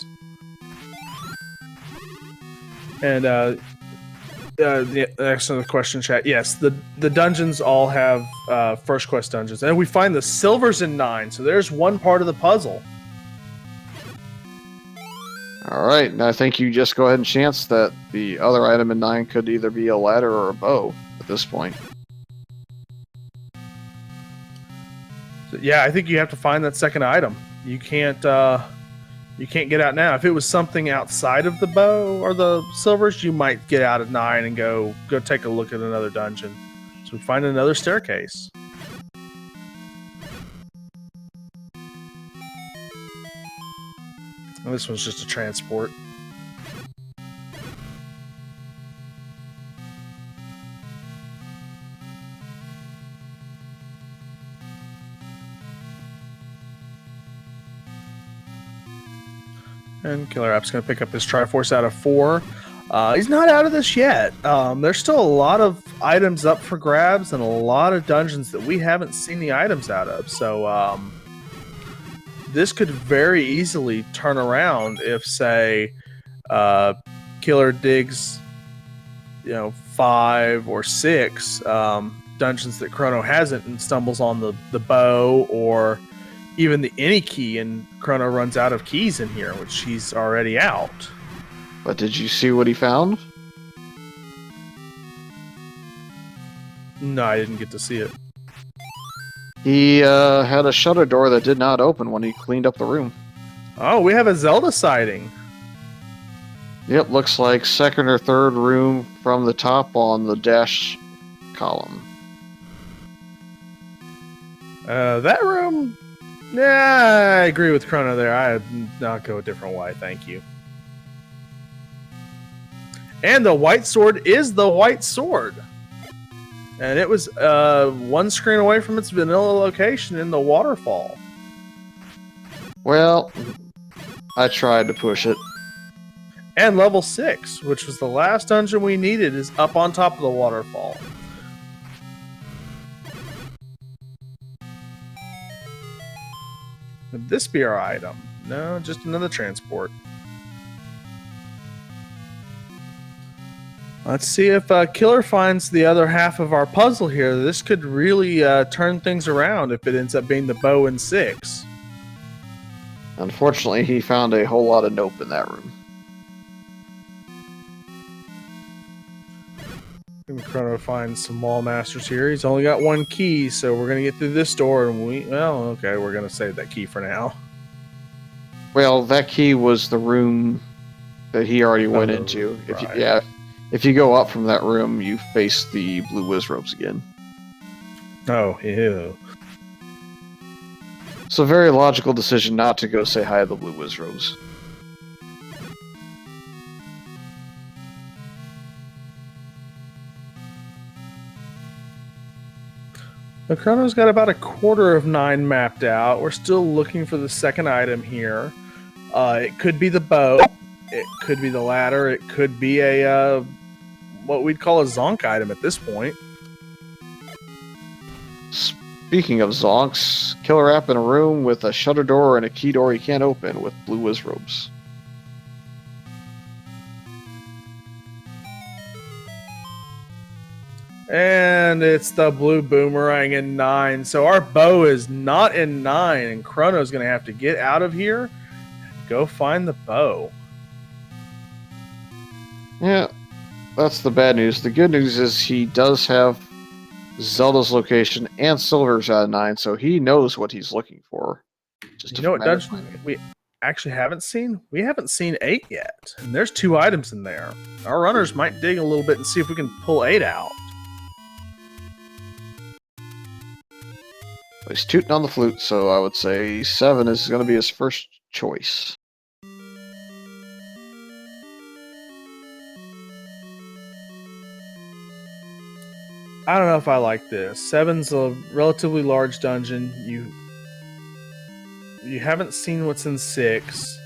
And the excellent question, chat. Yes, the dungeons all have first quest dungeons, and we find the silvers in 9. So there's one part of the puzzle. All right, and I think you just go ahead and chance that the other item in 9 could either be a ladder or a bow at this point. So, yeah, I think you have to find that second item. You can't get out now. If it was something outside of the bow or the silvers, you might get out at 9 and go take a look at another dungeon. So we find another staircase. And this one's just a transport. And KillerApp's going to pick up his Triforce out of 4. He's not out of this yet. There's still a lot of items up for grabs and a lot of dungeons that we haven't seen the items out of. So this could very easily turn around if, say, Killer digs, 5 or 6 dungeons that Chrono hasn't and stumbles on the bow or even the any key, and Chrono runs out of keys in here, which he's already out. But did you see what he found? No, I didn't get to see it. He had a shutter door that did not open when he cleaned up the room. Oh, we have a Zelda sighting. Yep, looks like second or third room from the top on the dash column. That room... Yeah, I agree with Chrono there. I'd not go a different way, thank you. And the white sword is the white sword. And it was one screen away from its vanilla location in the waterfall. Well, I tried to push it. And level 6, which was the last dungeon we needed, is up on top of the waterfall. Would this be our item? No, just another transport. Let's see if Killer finds the other half of our puzzle here. This could really turn things around if it ends up being the bow and 6. Unfortunately, he found a whole lot of nope in that room. Chrono finds some wall masters here. He's only got 1 key, so we're going to get through this door, and we're going to save that key for now. Well, that key was the room that he already went into. Right. If you go up from that room, you face the blue wizrobes again. Oh, ew. It's a very logical decision not to go say hi to the blue wizrobes. The Chrono's got about 8:45 mapped out. We're still looking for the second item here. It could be the bow. It could be the ladder. It could be a what we'd call a zonk item at this point. Speaking of zonks, KillerApp in a room with a shutter door and a key door he can't open with blue wizrobes. And it's the blue boomerang in 9. So our bow is not in 9, and Chrono's going to have to get out of here and go find the bow. Yeah, that's the bad news. The good news is he does have Zelda's location and Silver's out of 9, so he knows what he's looking for. You know what dungeon we actually haven't seen? We haven't seen 8 yet. And there's 2 items in there. Our runners might dig a little bit and see if we can pull 8 out. He's tooting on the flute, so I would say 7 is going to be his first choice. I don't know if I like this. 7's a relatively large dungeon. You haven't seen what's in 6.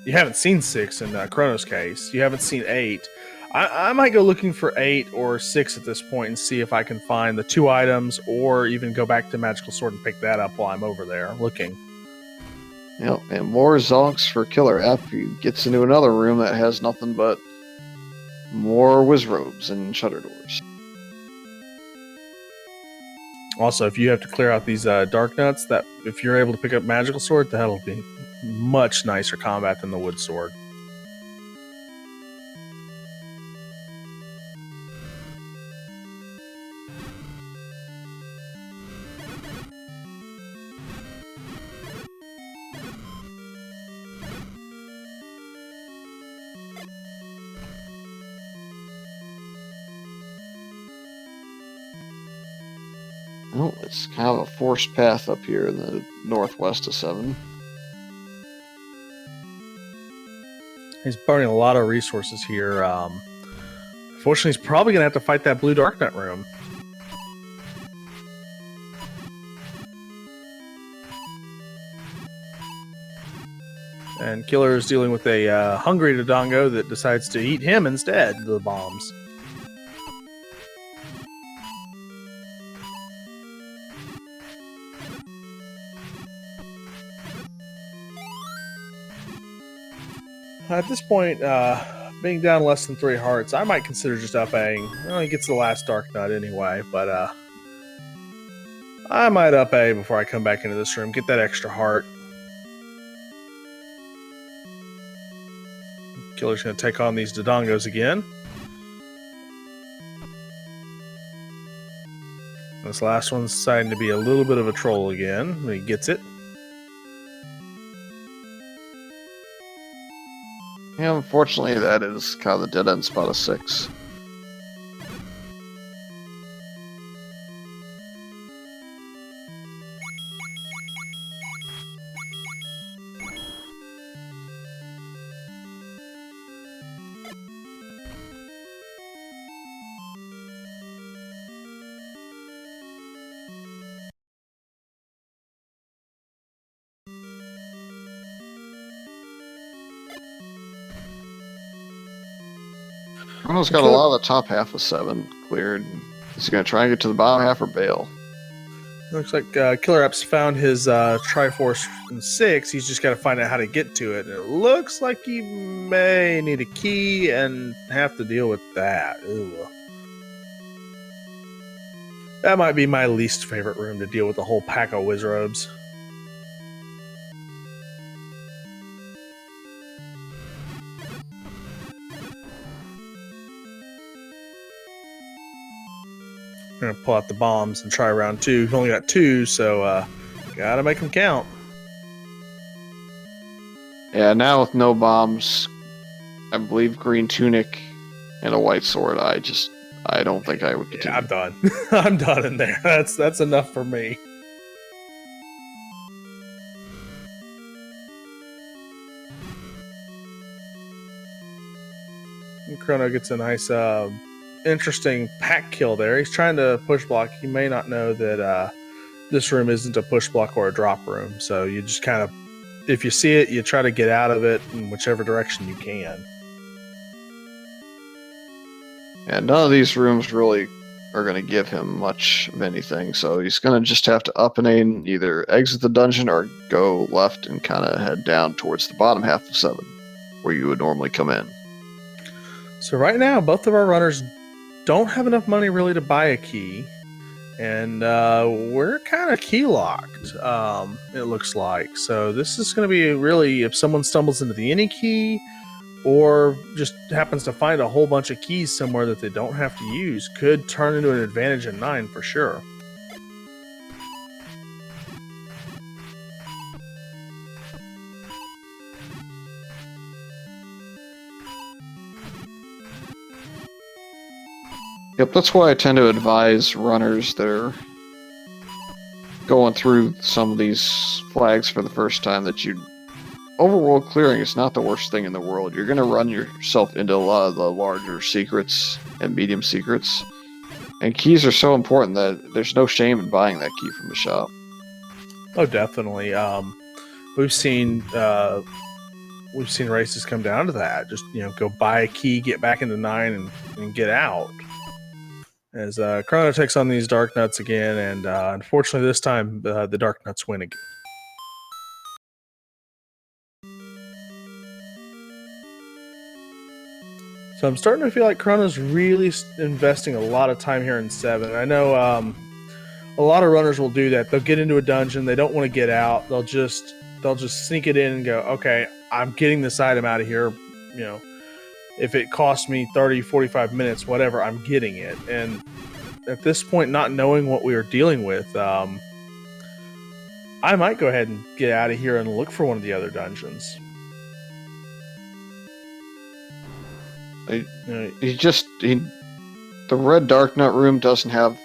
You haven't seen 6 in Chrono's case. You haven't seen 8. I might go looking for 8 or 6 at this point and see if I can find the 2 items, or even go back to Magical Sword and pick that up while I'm over there looking. Yep, and more zonks for KillerApp. He gets into another room that has nothing but more wizrobes and shutter doors. Also, if you have to clear out these dark nuts, that if you're able to pick up Magical Sword, that'll be much nicer combat than the wood sword. Well, it's kind of a forced path up here in the northwest of 7. He's burning a lot of resources here. Fortunately, he's probably going to have to fight that blue dark nut room. And Killer is dealing with a hungry Dodongo that decides to eat him instead of the bombs. At this point, being down less than 3 hearts, I might consider just up-Aing. Well, he gets the last Dark Nut anyway, but I might up-A before I come back into this room, get that extra heart. Killer's going to take on these Dodongos again. This last one's deciding to be a little bit of a troll again, but he gets it. Yeah, unfortunately, that is kind of the dead end spot of 6. Chrono's got a lot of the top half of 7 cleared. Is he going to try and get to the bottom half or bail? Looks like KillerApp's found his Triforce in 6. He's just got to find out how to get to it. And it looks like he may need a key and have to deal with that. Ugh. That might be my least favorite room to deal with the whole pack of Wizrobes. I'm going to pull out the bombs and try round 2. We've only got 2, so gotta make them count. Yeah, now with no bombs, I believe green tunic and a white sword, I don't think I would continue. Yeah, I'm done. I'm done in there. That's enough for me. And Chrono gets a nice interesting pack kill there. He's trying to push block. He may not know that this room isn't a push block or a drop room. So you just kind of, if you see it, you try to get out of it in whichever direction you can. Yeah, none of these rooms really are going to give him much of anything. So he's going to just have to up and aim, either exit the dungeon or go left and kind of head down towards the bottom half of 7, where you would normally come in. So right now, both of our runners don't have enough money really to buy a key, and we're kind of key locked, it looks like. So this is going to be really, if someone stumbles into the any key or just happens to find a whole bunch of keys somewhere that they don't have to use, could turn into an advantage in 9 for sure. Yep, that's why I tend to advise runners that are going through some of these flags for the first time that overworld clearing is not the worst thing in the world. You're going to run yourself into a lot of the larger secrets and medium secrets. And keys are so important that there's no shame in buying that key from the shop. Oh, definitely. We've seen races come down to that. Just, go buy a key, get back into 9 and get out. As Chrono takes on these Dark Nuts again, and unfortunately this time the Dark Nuts win again. So I'm starting to feel like Chrono's really investing a lot of time here in 7. I know a lot of runners will do that. They'll get into a dungeon, they don't want to get out. They'll just sneak it in and go, okay, I'm getting this item out of here. If it costs me 30, 45 minutes, whatever, I'm getting it. And at this point, not knowing what we are dealing with, I might go ahead and get out of here and look for one of the other dungeons. The red Dark Nut room doesn't have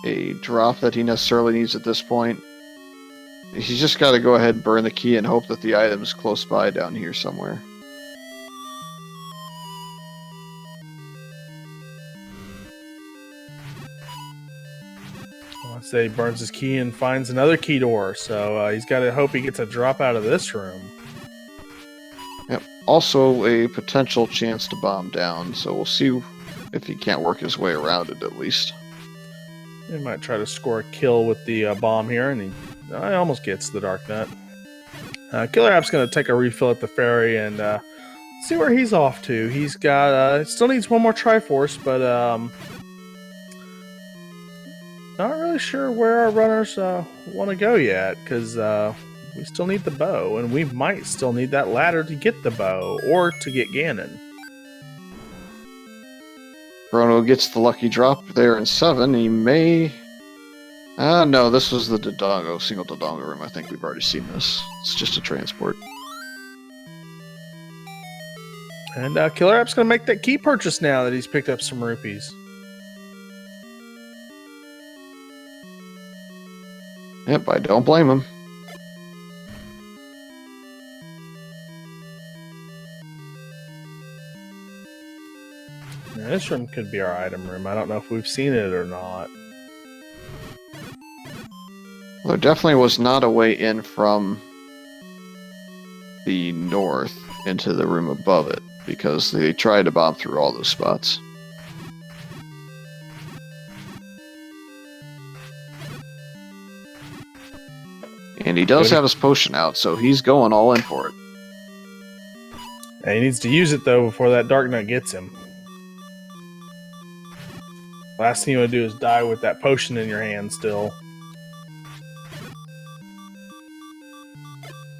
a drop that he necessarily needs at this point. He's just got to go ahead and burn the key and hope that the item is close by down here somewhere. Once he burns his key and finds another key door, so he's got to hope he gets a drop out of this room. also a potential chance to bomb down, so we'll see if he can't work his way around it at least. He might try to score a kill with the bomb here, and he almost gets the Dark Nut. KillerApp's going to take a refill at the ferry and see where he's off to. He's got still needs one more Triforce, but not really sure where our runners want to go yet, because we still need the bow, and we might still need that ladder to get the bow or to get Ganon. Chrono gets the lucky drop there in 7. He may... no, this was the Dodongo, single Dodongo room. I think we've already seen this. It's just a transport. And KillerApp's going to make that key purchase now that he's picked up some rupees. Yep, I don't blame him. Now, this room could be our item room. I don't know if we've seen it or not. Well, there definitely was not a way in from the north into the room above it, because they tried to bomb through all those spots. And he does have his potion out, so he's going all in for it. And he needs to use it, though, before that Dark Knight gets him. Last thing you want to do is die with that potion in your hand still.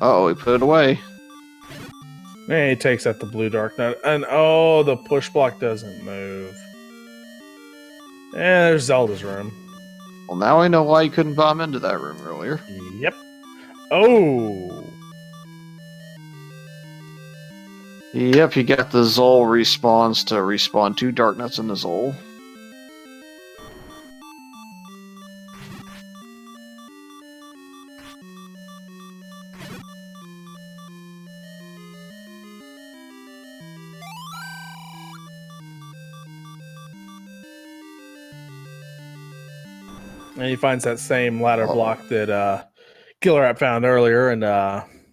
Uh-oh, he put it away. And he takes out the blue Dark Knight. And oh, the push block doesn't move. And there's Zelda's room. Well, now I know why you couldn't bomb into that room earlier. Yep. Oh! Yep, you got the Zol respawns to respawn 2 Dark Nuts in the Zol. And he finds that same ladder block that KillerApp found earlier, and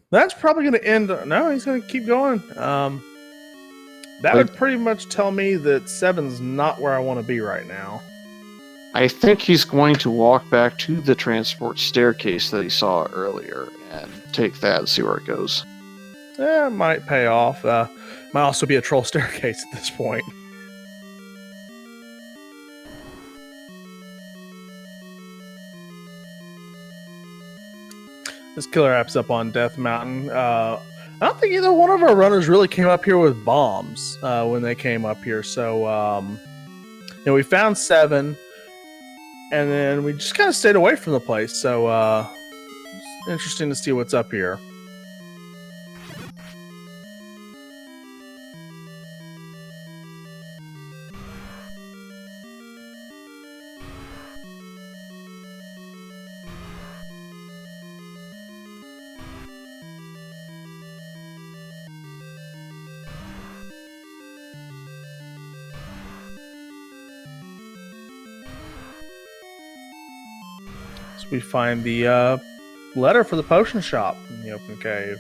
that's probably going to end. No, he's going to keep going. That would pretty much tell me that 7's not where I want to be right now. I think he's going to walk back to the transport staircase that he saw earlier and take that and see where it goes. Yeah, it might pay off. Might also be a troll staircase at this point. This KillerApp's up on Death Mountain. I don't think either one of our runners really came up here with bombs when they came up here. So, we found 7, and then we just kind of stayed away from the place. So, it's interesting to see what's up here. We find the letter for the potion shop in the open cave.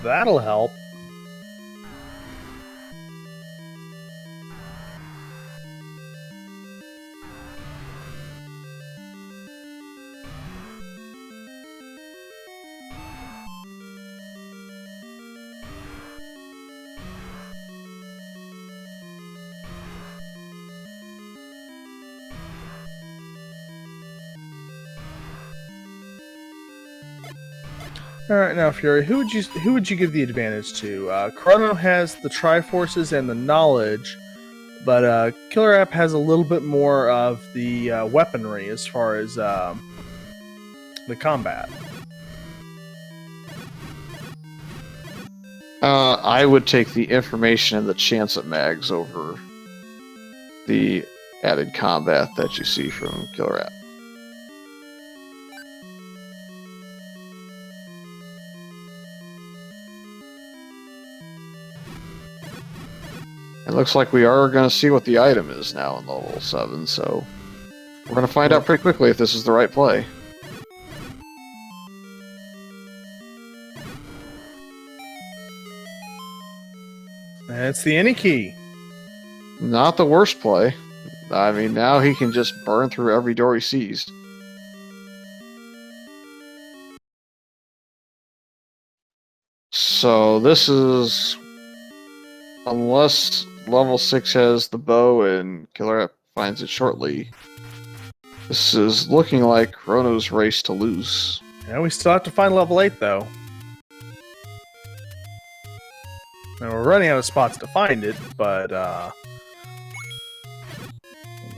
That'll help. All right, now Fury, who would you give the advantage to? Chrono has the Triforces and the knowledge, but KillerApp has a little bit more of the weaponry as far as the combat. I would take the information and the chance at mags over the added combat that you see from KillerApp. It looks like we are going to see what the item is now in level 7, so we're going to find out pretty quickly if this is the right play. And it's the any key. Not the worst play. I mean, now he can just burn through every door he sees. So this is... Unless level 6 has the bow and KillerApp finds it shortly, this is looking like Chrono's race to lose. Yeah, we still have to find level 8, though. Now, we're running out of spots to find it, but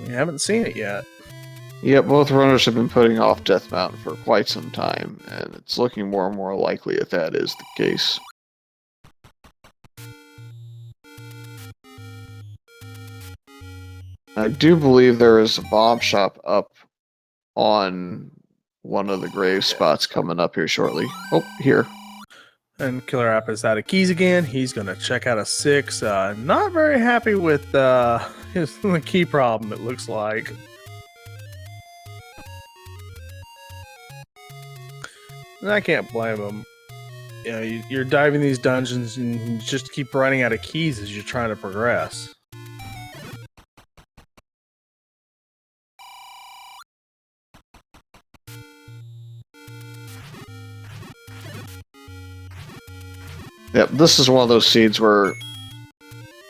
we haven't seen it yet. Yep, both runners have been putting off Death Mountain for quite some time, and it's looking more and more likely that is the case. I do believe there is a bomb shop up on one of the grave spots coming up here shortly. Oh, here. And KillerApp is out of keys again. He's going to check out a 6. Not very happy with his the key problem, it looks like. And I can't blame him. You know, you're diving these dungeons and you just keep running out of keys as you're trying to progress. Yep, this is one of those seeds where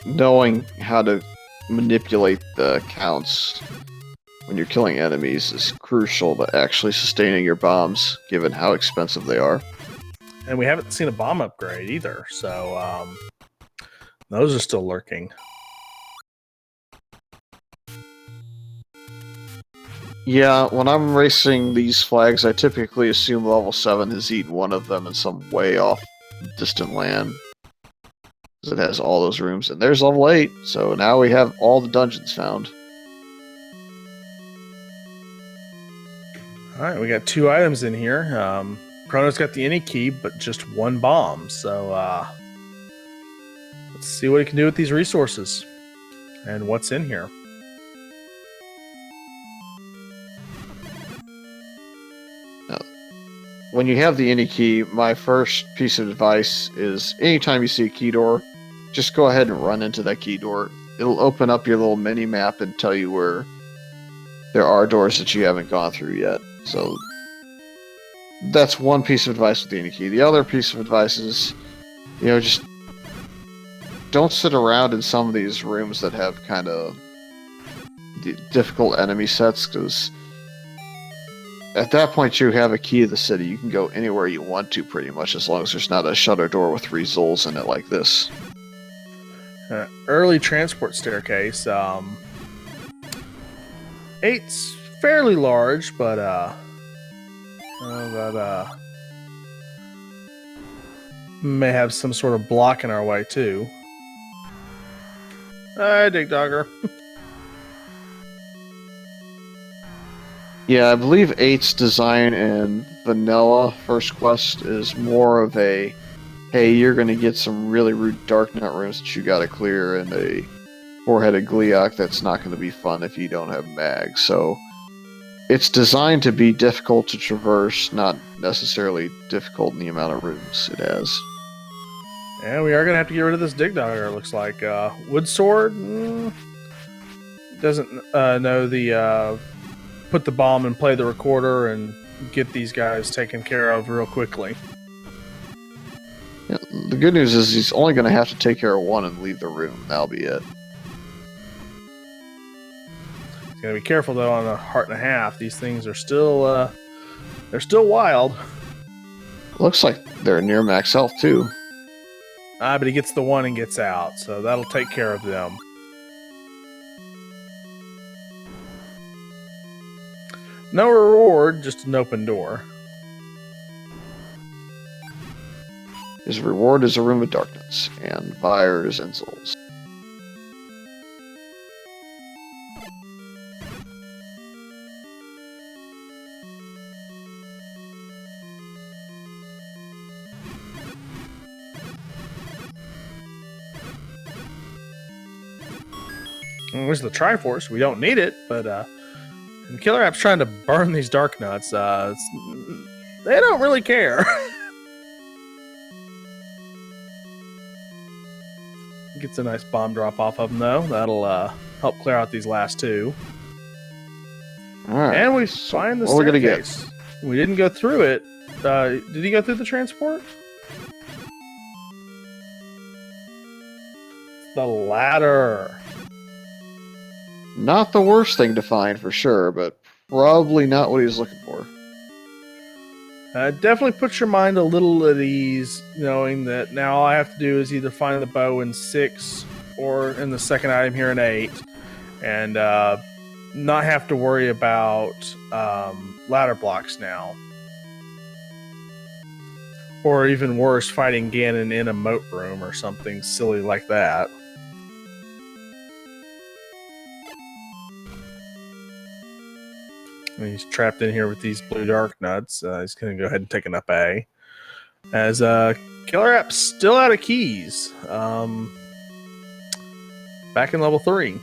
knowing how to manipulate the counts when you're killing enemies is crucial to actually sustaining your bombs, given how expensive they are. And we haven't seen a bomb upgrade either, so those are still lurking. Yeah, when I'm racing these flags, I typically assume level 7 has eaten one of them in some way off distant land. Because it has all those rooms. And there's level 8, so now we have all the dungeons found. Alright, we got 2 items in here. Chrono's got the any key, but just 1 bomb. So let's see what he can do with these resources. And what's in here. When you have the any key, my first piece of advice is anytime you see a key door, just go ahead and run into that key door. It'll open up your little mini map and tell you where there are doors that you haven't gone through yet. So that's one piece of advice with the any key. The other piece of advice is, you know, just don't sit around in some of these rooms that have kind of difficult enemy sets, because at that point you have a key to the city. You can go anywhere you want to pretty much, as long as there's not a shutter door with 3 Zulls in it like this. Early transport staircase. 8's fairly large, but may have some sort of block in our way too. Hi, Dig Dogger. Yeah, I believe 8's design in vanilla first quest is more of a, hey, you're going to get some really rude Darknet rooms that you got to clear, and a 4-headed Gliok that's not going to be fun if you don't have mags. So it's designed to be difficult to traverse, not necessarily difficult in the amount of rooms it has. And we are going to have to get rid of this Dig Dogger, it looks like. Wood Sword doesn't know the... put the bomb and play the recorder and get these guys taken care of real quickly. Yeah, the good news is he's only going to have to take care of one and leave the room. That'll be it. He's got to be careful though on a heart and a half. These things are still they're still wild. Looks like they're near max health too. But he gets the one and gets out, so that'll take care of them. No reward, just an open door. His reward is a room of darkness, and fires and souls. Where's the Triforce? We don't need it, but and KillerApp's trying to burn these dark nuts. They don't really care. gets a nice bomb drop off of them, though. That'll help clear out these last two. All right. And we find the what we're gonna get? staircase. We didn't go through it. Did he go through the transport? The ladder. Not the worst thing to find for sure, but probably not what he's looking for. Definitely puts your mind a little at ease, knowing that now all I have to do is either find the bow in 6 or in the second item here in 8, and not have to worry about ladder blocks now. Or even worse, fighting Ganon in a moat room or something silly like that. And he's trapped in here with these blue dark nuts. He's going to go ahead and take an up A. As KillerApp's still out of keys. Back in level 3.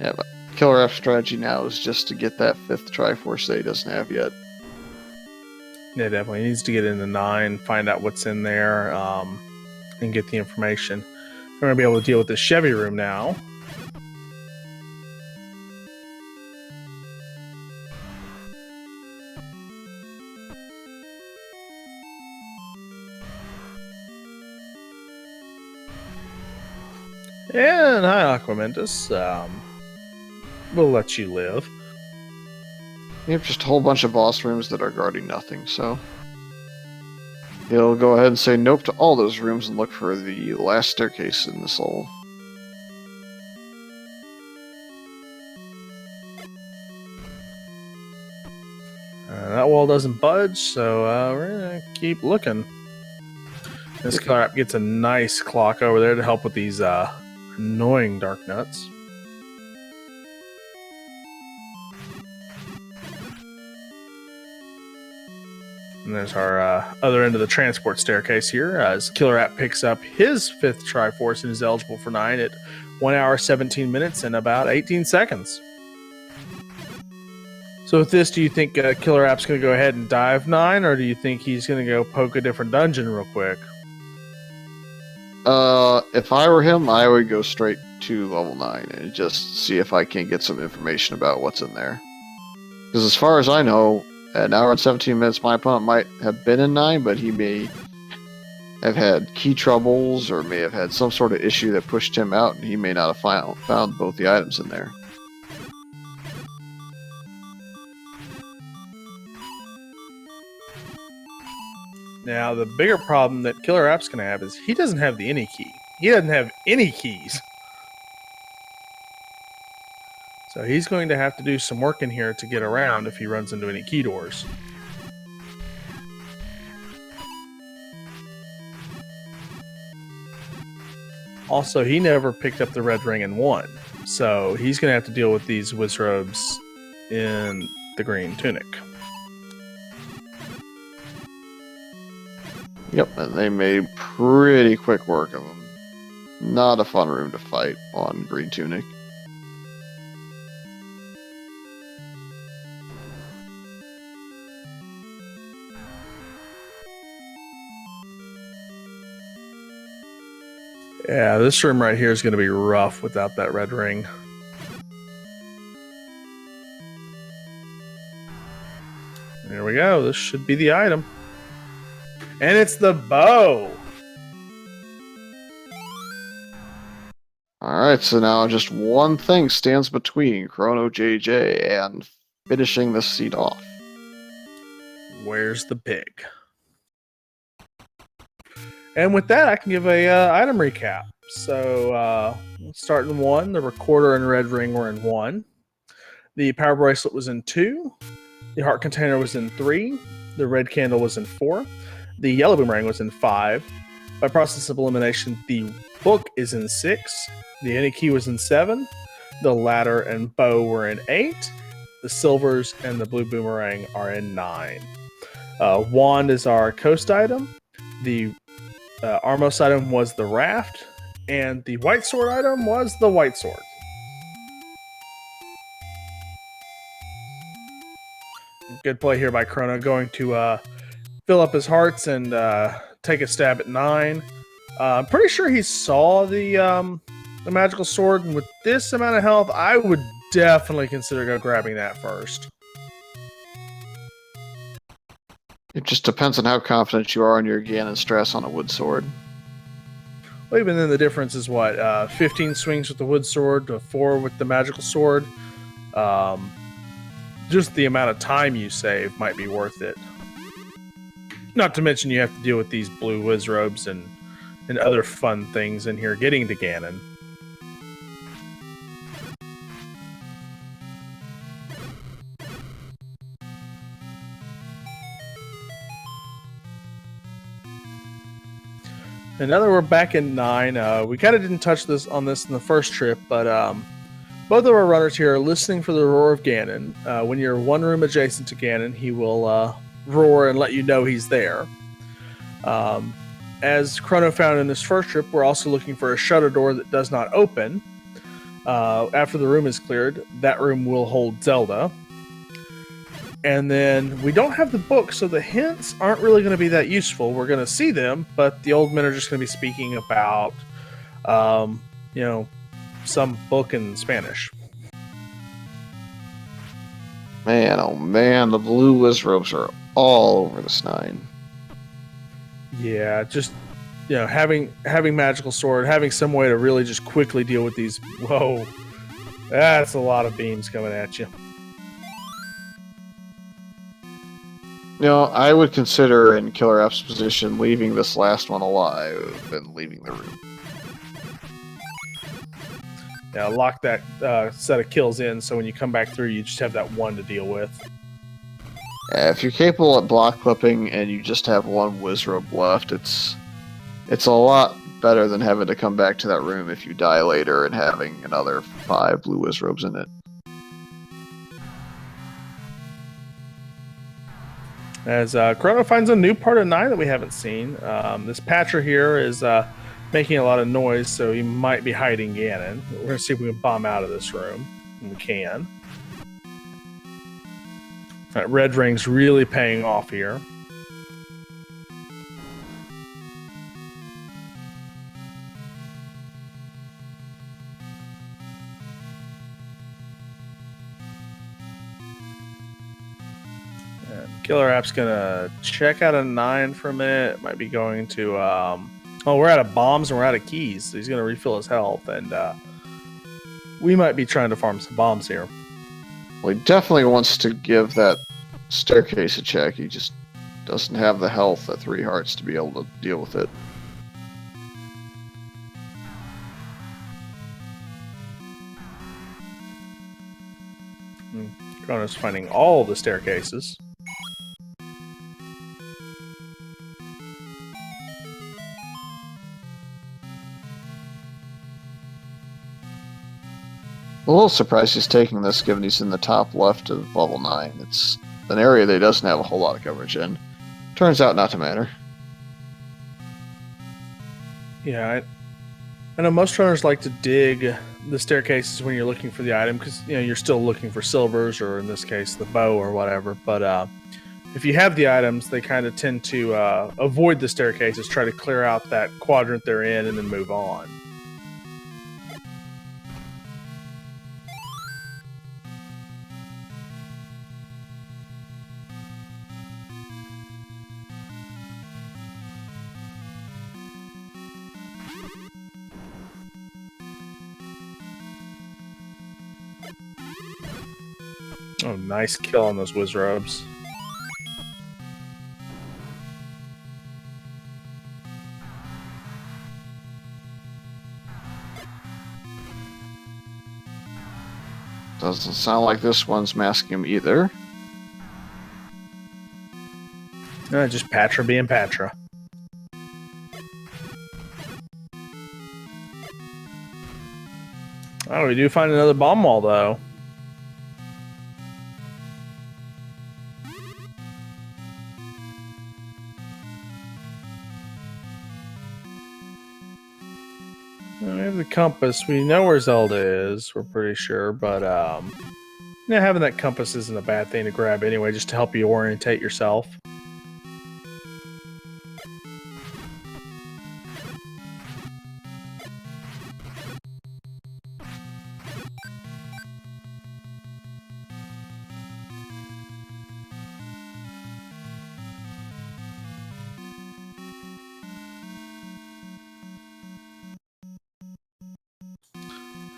Yeah, but KillerApp's strategy now is just to get that 5th Triforce that he doesn't have yet. Yeah, definitely. He needs to get into 9, find out what's in there, and get the information. We're going to be able to deal with the Chevy room now. And hi, Aquamentus. We'll let you live. You have just a whole bunch of boss rooms that are guarding nothing, so he'll go ahead and say nope to all those rooms and look for the last staircase in this level. That wall doesn't budge, so we're gonna keep looking. This KillerApp gets a nice clock over there to help with these annoying dark nuts. And there's our other end of the transport staircase here, as KillerApp picks up his 5th Triforce and is eligible for 9 at 1 hour, 17 minutes, and about 18 seconds. So with this, do you think KillerApp's going to go ahead and dive 9, or do you think he's going to go poke a different dungeon real quick? If I were him, I would go straight to level 9 and just see if I can get some information about what's in there. Because as far as I know, at an hour and 17 minutes, my opponent might have been in 9, but he may have had key troubles or may have had some sort of issue that pushed him out, and he may not have found both the items in there. Now, the bigger problem that KillerApp's going to have is he doesn't have the any key. He doesn't have any keys. So he's going to have to do some work in here to get around if he runs into any key doors. Also, he never picked up the red ring in 1. So he's going to have to deal with these wizrobes in the green tunic. Yep, and they made pretty quick work of him. Not a fun room to fight on green tunic. Yeah, this room right here is going to be rough without that red ring. There we go. This should be the item. And it's the bow. Alright, so now just one thing stands between ChronoJJ and finishing this seat off. Where's the pig? And with that, I can give a item recap. So let's start in 1. The recorder and red ring were in 1. The power bracelet was in 2. The heart container was in 3. The red candle was in 4. The yellow boomerang was in 5. By process of elimination, the book is in 6. The any key was in 7. The ladder and bow were in 8. The silvers and the blue boomerang are in 9. Wand is our coast item. The Armos item was the raft. And the white sword item was the white sword. Good play here by Chrono, going to fill up his hearts and take a stab at 9. I'm pretty sure he saw the magical sword, and with this amount of health, I would definitely consider grabbing that first. It just depends on how confident you are on your Ganon stress on a wood sword. Well, even then, the difference is what? 15 swings with the wood sword to 4 with the magical sword. Just the amount of time you save might be worth it. Not to mention you have to deal with these blue whiz robes and other fun things in here getting to Ganon. And now that we're back in 9, we kind of didn't touch on this in the first trip, but both of our runners here are listening for the roar of Ganon. When you're one room adjacent to Ganon, he will roar and let you know he's there. As Chrono found in his first trip, we're also looking for a shutter door that does not open. After the room is cleared, that room will hold Zelda. And then we don't have the book, so the hints aren't really going to be that useful. We're going to see them, but the old men are just going to be speaking about, some book in Spanish. Man, oh man, the blue whiz robes are all over this 9. Yeah, just having magical sword, having some way to really just quickly deal with these. Whoa, that's a lot of beams coming at you. I would consider in KillerApp's position leaving this last one alive and leaving the room. Yeah, lock that set of kills in, so when you come back through, you just have that one to deal with. If you're capable at block clipping and you just have one whiz robe left, it's a lot better than having to come back to that room if you die later and having another 5 blue whiz robes in it. As Chrono finds a new part of 9 that we haven't seen. This Patcher here is making a lot of noise, so he might be hiding Ganon. We're going to see if we can bomb out of this room. And we can. That red ring's really paying off here. KillerApp's gonna check out a 9 for a minute. Might be going to we're out of bombs and we're out of keys, so he's gonna refill his health, and we might be trying to farm some bombs here. Well, he definitely wants to give that staircase a check. He just doesn't have the health at 3 hearts to be able to deal with it. Chrono's finding all the staircases. A little surprised he's taking this, given he's in the top left of level 9. It's an area that he doesn't have a whole lot of coverage in. Turns out not to matter. Yeah, I know most runners like to dig the staircases when you're looking for the item, because you're still looking for silvers, or in this case the bow or whatever. But if you have the items, they kind of tend to avoid the staircases, try to clear out that quadrant they're in, and then move on. Oh, nice kill on those whiz robes. Doesn't sound like this one's masking him either. Just Patra being Patra. Oh, we do find another bomb wall, though. We have the compass. We know where Zelda is, we're pretty sure, but having that compass isn't a bad thing to grab anyway, just to help you orientate yourself.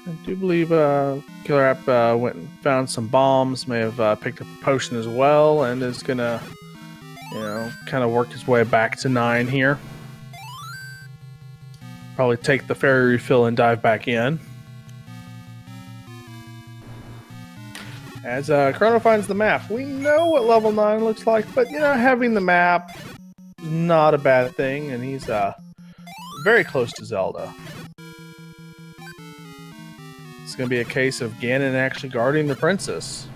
I do believe KillerApp went and found some bombs, may have picked up a potion as well, and is gonna, kind of work his way back to 9 here. Probably take the fairy refill and dive back in. As Chrono finds the map, we know what level 9 looks like, but having the map is not a bad thing, and he's very close to Zelda. It's going to be a case of Ganon actually guarding the princess.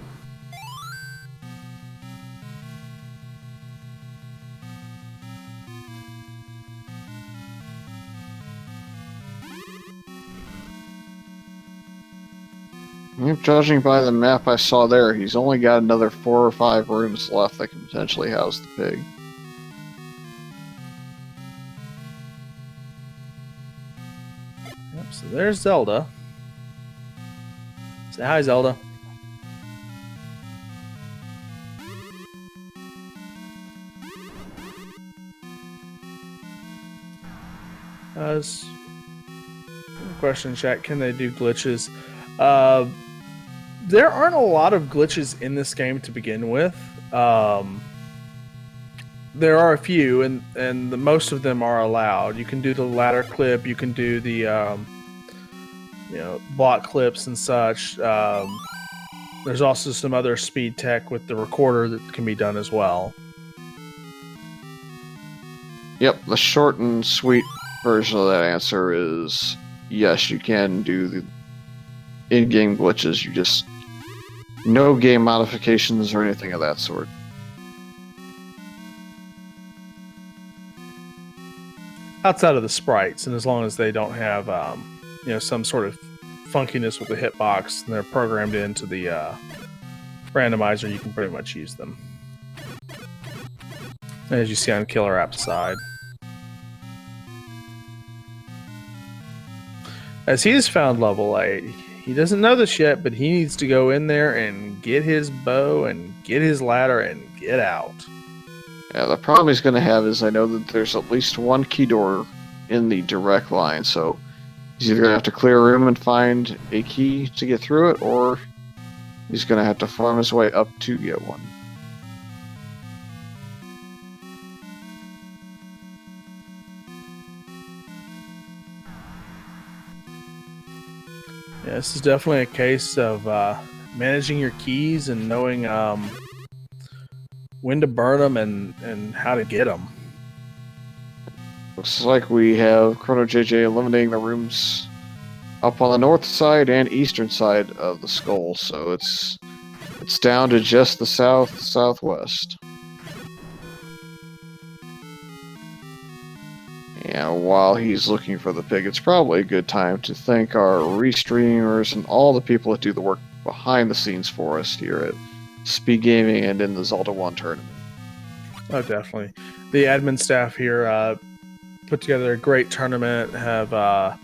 Judging by the map I saw there, he's only got another 4 or 5 rooms left that can potentially house the pig. Yep, so there's Zelda. Say hi, Zelda. Question chat, can they do glitches? There aren't a lot of glitches in this game to begin with. There are a few, and most of them are allowed. You can do the ladder clip, you can do the block clips and such. There's also some other speed tech with the recorder that can be done as well. Yep, the short and sweet version of that answer is yes, you can do the in-game glitches. You just no game modifications or anything of that sort. Outside of the sprites, and as long as they don't have some sort of funkiness with the hitbox and they're programmed into the randomizer, you can pretty much use them. As you see on KillerApp's side. As he has found level 8, he doesn't know this yet, but he needs to go in there and get his bow and get his ladder and get out. Yeah, the problem he's going to have is I know that there's at least one key door in the direct line, so he's either going to have to clear a room and find a key to get through it, or he's going to have to farm his way up to get one. Yeah, this is definitely a case of managing your keys and knowing when to burn them and how to get them. Looks like we have ChronoJJ eliminating the rooms up on the north side and eastern side of the skull, so it's down to just the southwest. And while he's looking for the pig, it's probably a good time to thank our restreamers and all the people that do the work behind the scenes for us here at Speed Gaming and in the Zelda 1 tournament. Oh, definitely. The admin staff here put together a great tournament, have a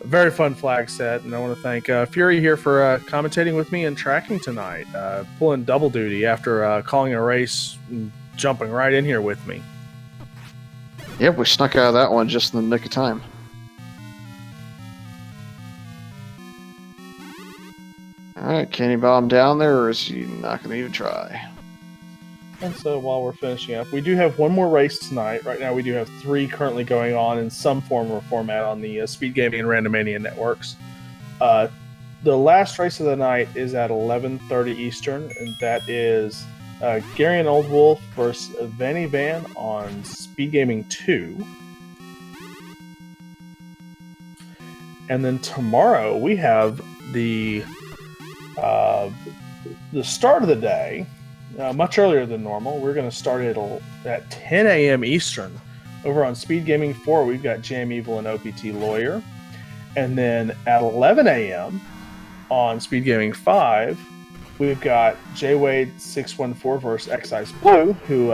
very fun flag set, and I want to thank Fury here for commentating with me and tracking tonight, pulling double duty after calling a race and jumping right in here with me. Yep, we snuck out of that one just in the nick of time. Alright, can he bomb down there, or is he not going to even try? And so while we're finishing up, we do have one more race tonight. Right now we do have 3 currently going on in some form or format on the Speed Gaming and Randomania networks. The last race of the night is at 11:30 Eastern, and that is Gary and Old Wolf versus Vanny Van on Speed Gaming 2. And then tomorrow we have the start of the day, much earlier than normal. We're going to start at 10 a.m. Eastern. Over on Speed Gaming 4, we've got Jam Evil and OPT Lawyer. And then at 11 a.m. on Speed Gaming 5, we've got JWade614 versus Excise Blue, who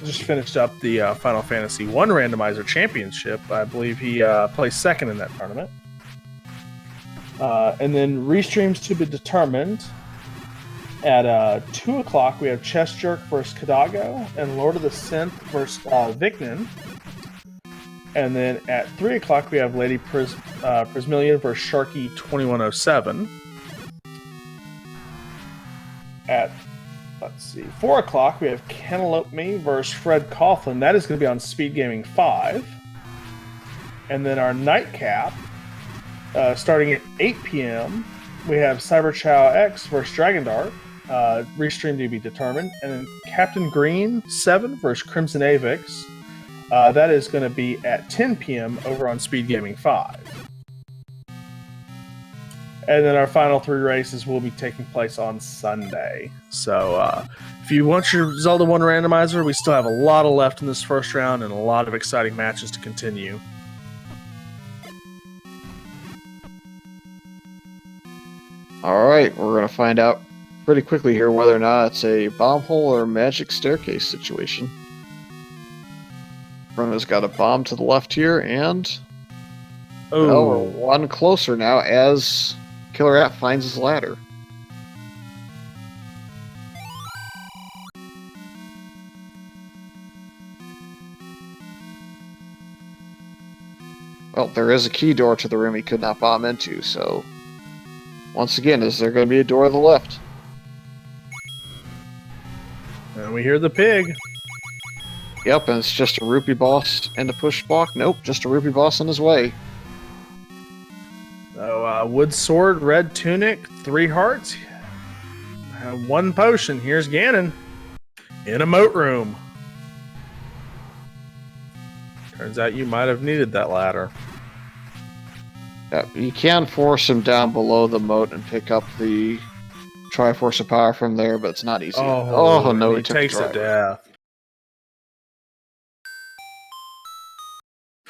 just finished up the Final Fantasy 1 Randomizer Championship. I believe he placed second in that tournament. And then restreams to be determined. At 2 o'clock, we have Chess Jerk versus Kadago and Lord of the Synth versus Vicnin. And then at 3 o'clock, we have Lady Prismillion versus Sharky 2107. At, 4 o'clock, we have Cantaloupe Me versus Fred Coughlin. That is going to be on Speed Gaming 5. And then our nightcap, starting at 8 p.m., we have Cyber Chow X versus Dragon Dart. Restream to be determined. And then Captain Green 7 versus Crimson Avix. That is going to be at 10 p.m. over on Speed Gaming 5. And then our final 3 races will be taking place on Sunday. So if you want your Zelda 1 randomizer, we still have a lot left in this first round and a lot of exciting matches to continue. Alright, we're going to find out pretty quickly here whether or not it's a bomb hole or magic staircase situation. Chrono's got a bomb to the left here, and well, we're one closer now as KillerApp finds his ladder. Well, there is a key door to the room he could not bomb into, so once again, is there going to be a door to the left? And we hear the pig. Yep, and it's just a rupee boss and a push block. Nope, just a rupee boss on his way. So, wood sword, red tunic, 3 hearts, 1 potion. Here's Ganon in a moat room. Turns out you might have needed that ladder. Yeah, you can force him down below the moat and pick up the Triforce of Power from there, but it's not easy. Oh no, he takes a death.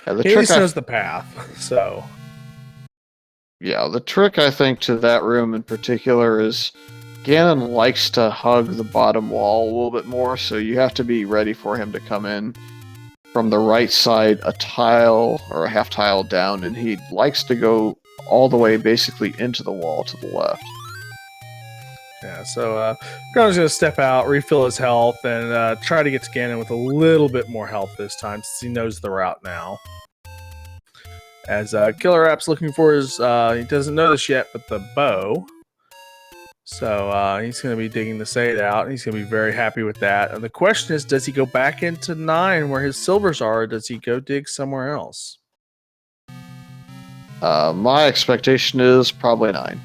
Yeah, the he trick knows the path, so... Yeah, the trick, I think, to that room in particular is Ganon likes to hug the bottom wall a little bit more, so you have to be ready for him to come in from the right side a tile or a half tile down, and he likes to go all the way basically into the wall to the left. Yeah, so Chrono's going to step out, refill his health, and try to get to Ganon with a little bit more health this time, since he knows the route now. As KillerApp's looking for his, he doesn't know this yet, but the bow. So he's going to be digging the Sade out, and he's going to be very happy with that. And the question is, does he go back into 9 where his silvers are, or does he go dig somewhere else? My expectation is probably 9.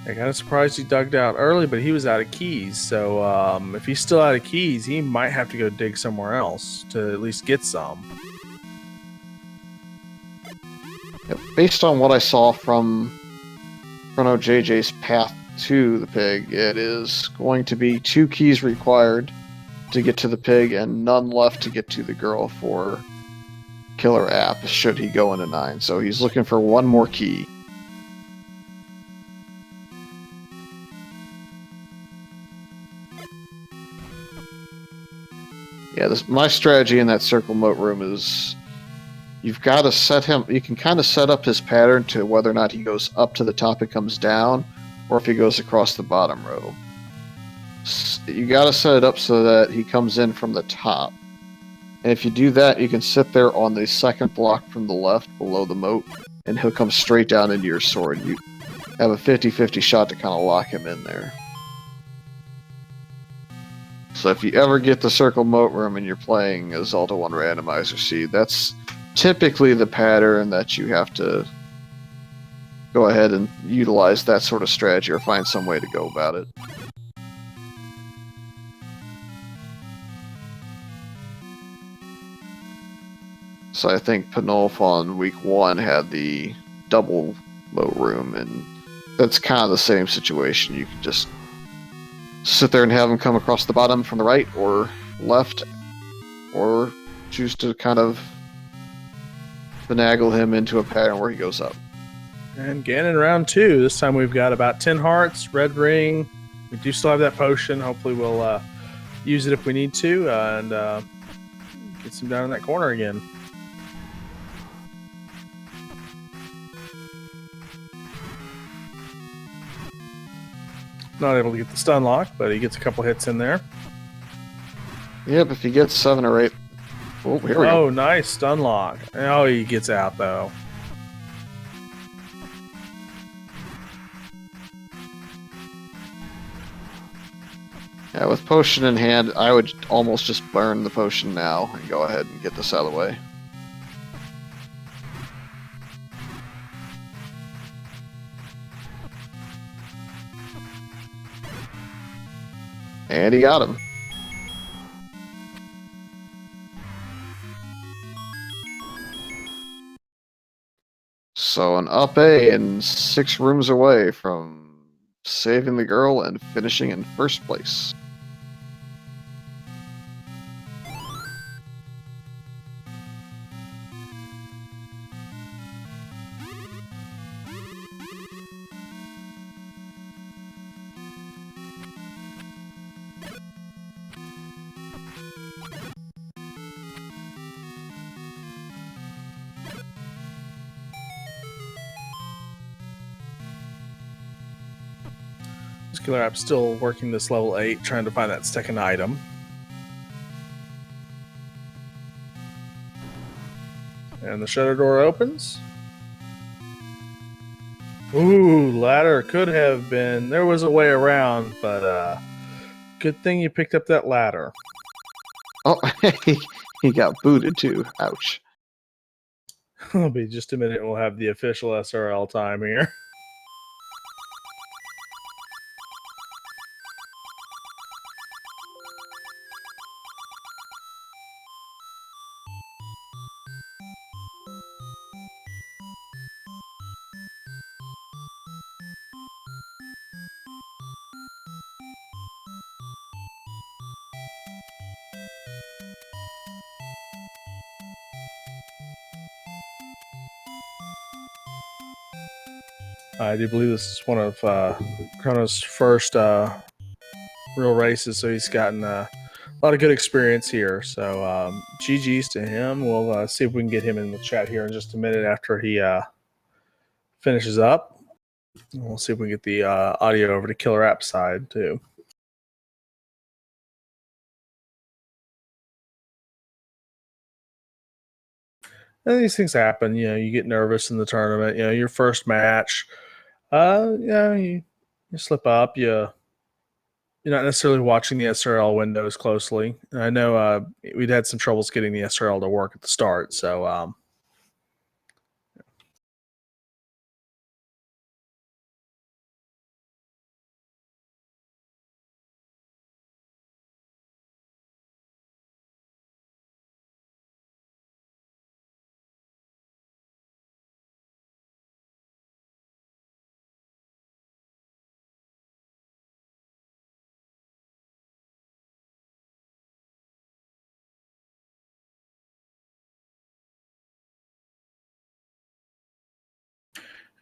I'm kind of surprised he dug out early, but he was out of keys. So if he's still out of keys, he might have to go dig somewhere else to at least get some. Based on what I saw from ChronoJJ's path to the pig, it is going to be 2 keys required to get to the pig and none left to get to the girl for KillerApp should he go into 9. So he's looking for 1 more key. Yeah, my strategy in that circle moat room is you've got to set him, you can kind of set up his pattern to whether or not he goes up to the top and comes down, or if he goes across the bottom row. You got to set it up so that he comes in from the top. And if you do that, you can sit there on the second block from the left below the moat, and he'll come straight down into your sword. You have a 50-50 shot to kind of lock him in there. So if you ever get the circle moat room and you're playing a Zelda 1 randomizer seed, that's typically the pattern that you have to go ahead and utilize that sort of strategy or find some way to go about it. So I think Panolf on week 1 had the double low room, and that's kind of the same situation. You can just sit there and have him come across the bottom from the right or left, or choose to kind of finagle him into a pattern where he goes up. And Ganon round 2. This time we've got about 10 hearts, red ring. We do still have that potion. Hopefully we'll use it if we need to, and get some down in that corner again. Not able to get the stun lock, but he gets a couple hits in there. Yep, if he gets 7 or 8. Oh, here we go. Oh, nice stun lock. Oh, he gets out though. Yeah, with potion in hand, I would almost just burn the potion now and go ahead and get this out of the way. And he got him. So an up A and 6 rooms away from saving the girl and finishing in first place. KillerApp's still working this level 8, trying to find that second item. And the shutter door opens. Ooh, ladder could have been... There was a way around, but good thing you picked up that ladder. Oh, he got booted too. Ouch. It'll be just a minute. We'll have the official SRL time here. I do believe this is one of Chrono's first real races, so he's gotten a lot of good experience here. So GG's to him. We'll see if we can get him in the chat here in just a minute after he finishes up. We'll see if we can get the audio over to KillerApp side too. And these things happen. You know, you get nervous in the tournament. You know, your first match. You slip up. You're not necessarily watching the SRL windows closely. I know we'd had some troubles getting the SRL to work at the start, so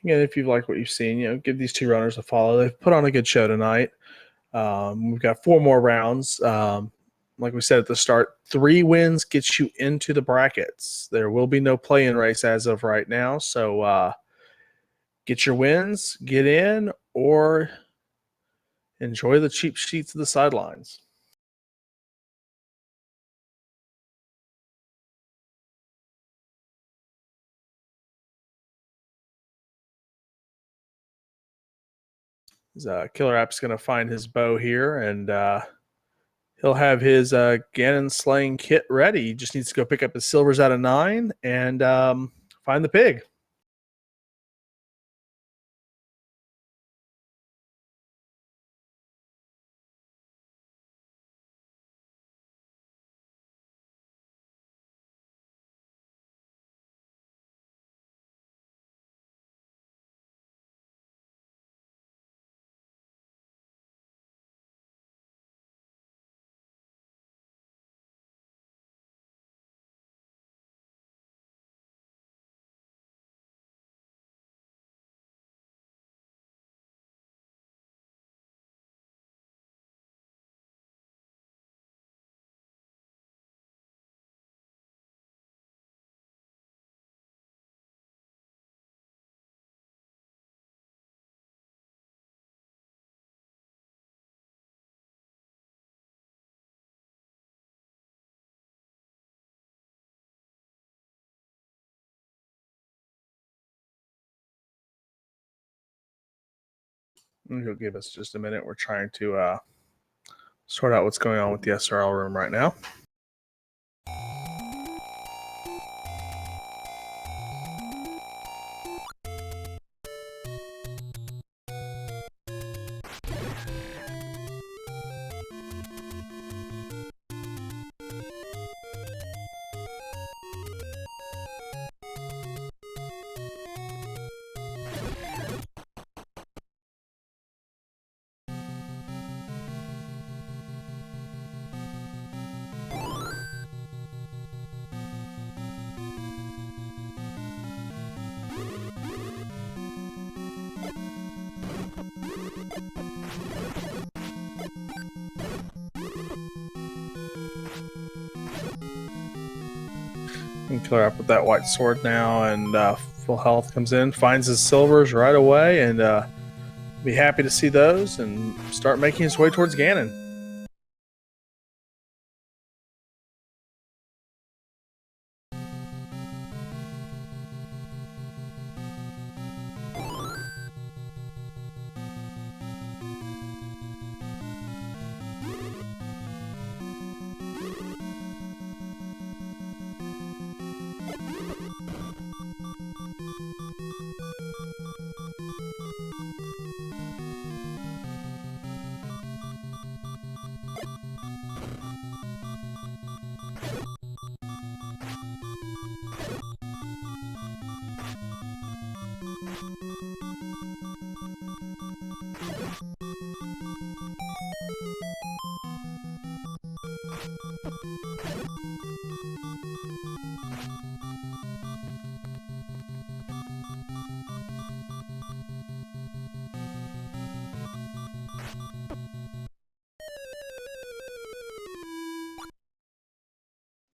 again, if you've liked what you've seen, you know, give these two runners a follow. They've put on a good show tonight. We've got 4 more rounds. Like we said at the start, 3 wins gets you into the brackets. There will be no play-in race as of right now, so get your wins, get in, or enjoy the cheap sheets of the sidelines. KillerApp's going to find his bow here, and he'll have his Ganon slaying kit ready. He just needs to go pick up his silvers out of 9 and find the pig. He'll give us just a minute. We're trying to sort out what's going on with the SRL room right now. And Killer App with that white sword now, and full health comes in, finds his silvers right away, and be happy to see those and start making his way towards Ganon.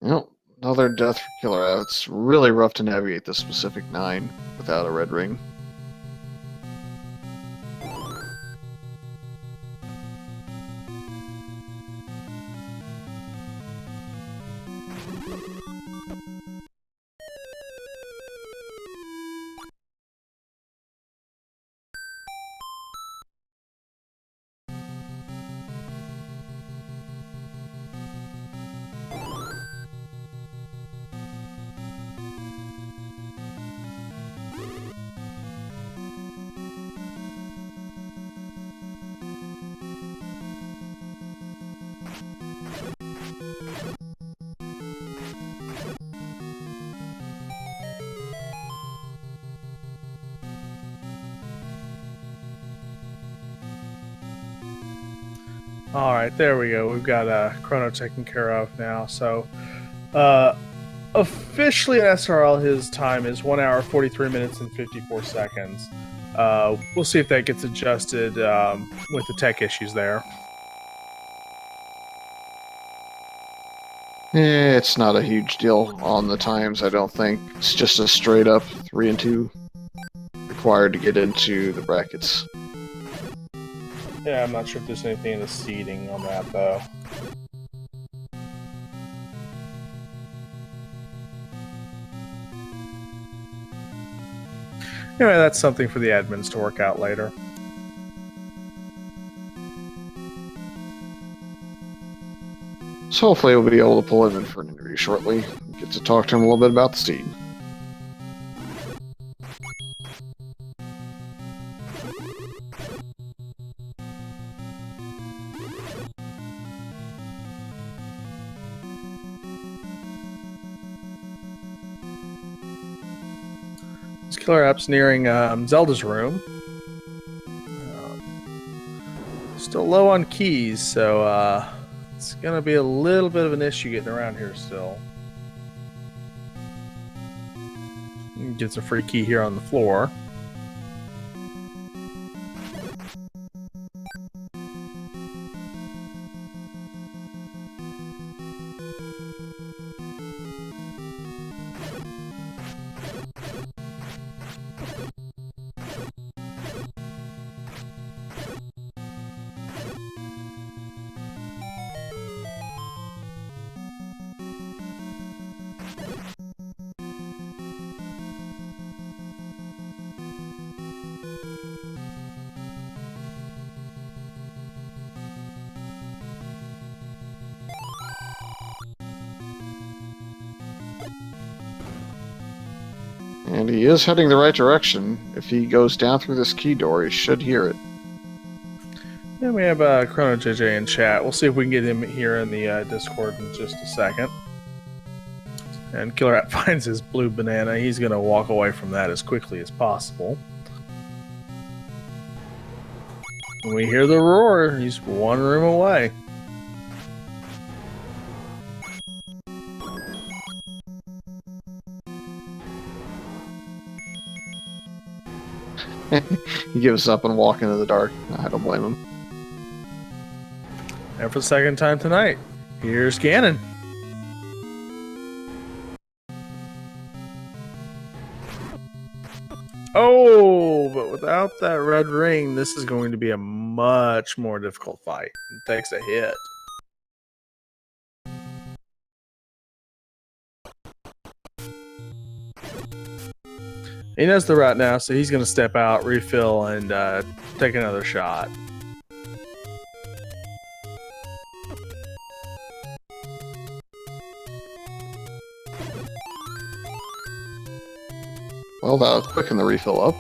Well, another death for Killer App. It's really rough to navigate this specific 9 without a red ring. All right, there we go. We've got Chrono taken care of now. So, officially in SRL, his time is 1 hour, 43 minutes, and 54 seconds. We'll see if that gets adjusted with the tech issues there. It's not a huge deal on the times, I don't think. It's just a straight up 3 and 2 required to get into the brackets. Yeah, I'm not sure if there's anything in the seeding on that, though. Anyway, that's something for the admins to work out later. So hopefully we'll be able to pull him in for an interview shortly. Get to talk to him a little bit about the seed. This Killer App's nearing Zelda's room. Still low on keys, so it's gonna be a little bit of an issue getting around here still. Gets a free key here on the floor. And he is heading the right direction. If he goes down through this key door, he should hear it. Yeah, we have ChronoJJ in chat. We'll see if we can get him here in the Discord in just a second. And KillerApp finds his blue banana. He's going to walk away from that as quickly as possible. When we hear the roar, he's one room away. He gives up and walks into the dark. I don't blame him. And for the second time tonight, here's Ganon. Oh, but without that red ring, this is going to be a much more difficult fight. It takes a hit. He knows the route now, so he's going to step out, refill, and take another shot. Well, that'll quicken the refill up.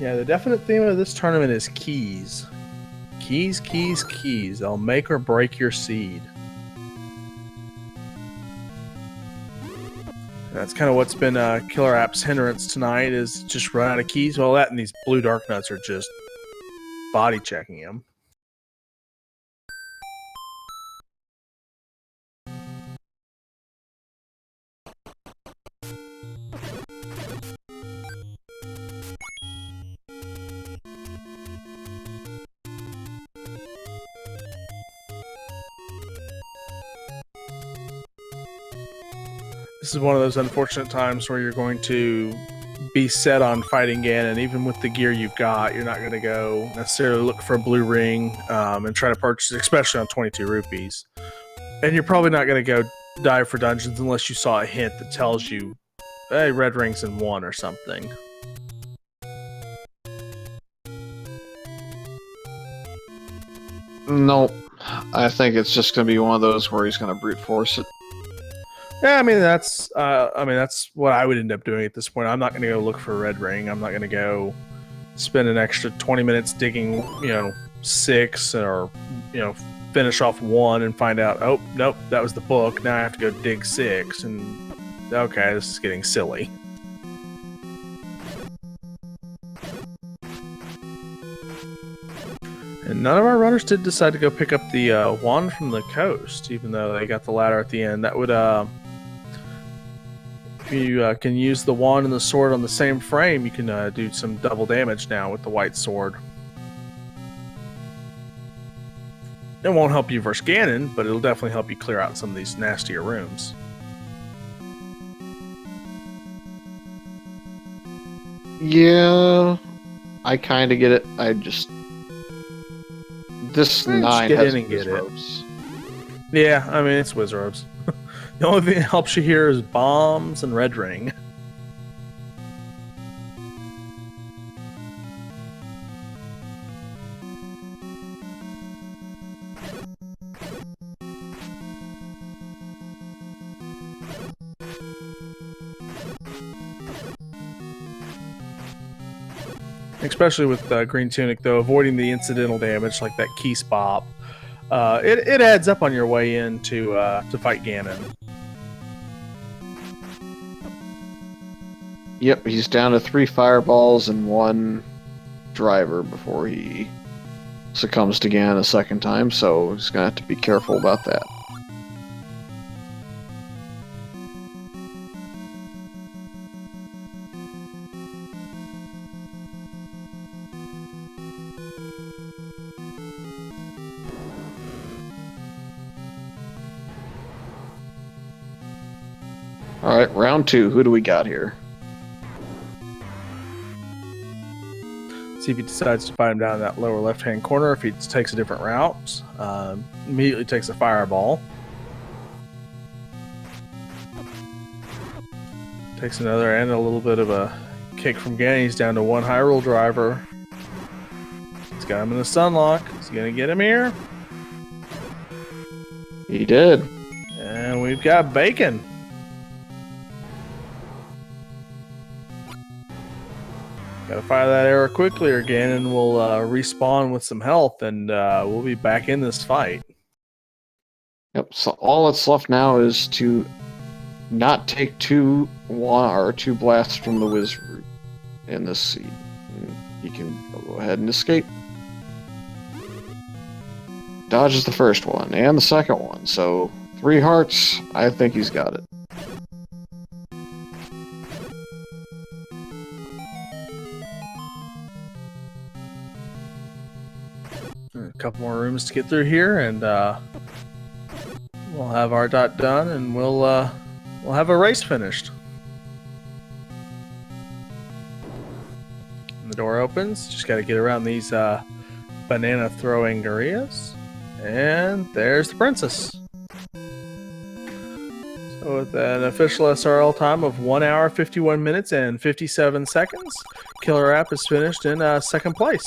Yeah, the definite theme of this tournament is keys. Keys, keys, keys. They'll make or break your seed. That's kind of what's been KillerApp's hindrance tonight, is just run out of keys. Well, that and these blue dark nuts are just body checking him. This is one of those unfortunate times where you're going to be set on fighting Ganon. Even with the gear you've got, you're not going to go necessarily look for a blue ring and try to purchase it, especially on 22 rupees. And you're probably not going to go dive for dungeons unless you saw a hint that tells you, hey, red ring's in 1 or something. Nope. I think it's just going to be one of those where he's going to brute force it. Yeah, I mean that's what I would end up doing at this point. I'm not going to go look for a red ring. I'm not going to go spend an extra 20 minutes digging, 6 or finish off 1 and find out, oh nope, that was the book. Now I have to go dig 6, and okay, this is getting silly. And none of our runners did decide to go pick up the wand from the coast, even though they got the ladder at the end. That would if you can use the wand and the sword on the same frame, you can do some double damage now with the white sword. It won't help you versus Ganon, but it'll definitely help you clear out some of these nastier rooms. Yeah, I kind of get it. This 9 has whiz ropes. Yeah, I mean, it's whiz ropes. The only thing that helps you here is bombs and red ring. Especially with Green Tunic, though, avoiding the incidental damage like that key spot. It adds up on your way in to fight Ganon. Yep, he's down to 3 fireballs and 1 driver before he succumbs to Ganon a second time, so he's gonna have to be careful about that. Alright, round 2. Who do we got here? See if he decides to fight him down in that lower left-hand corner. If he takes a different route, immediately takes a fireball. Takes another and a little bit of a kick from Ganon. He's down to one Hyrule driver. He's got him in the sunlock. Is he going to get him here? He did. And we've got Bacon. Gotta fire that arrow quickly or Ganon will respawn with some health and we'll be back in this fight. Yep, so all that's left now is to not take two blasts from the wizard in this seed. He can go ahead and escape. Dodges the first one and the second one, so 3 hearts. I think he's got it. A couple more rooms to get through here, and we'll have our dot done, and we'll have a race finished. And the door opens. Just got to get around these banana throwing gorillas, and there's the princess. So with an official SRL time of 1 hour, 51 minutes, and 57 seconds, KillerApp is finished in second place.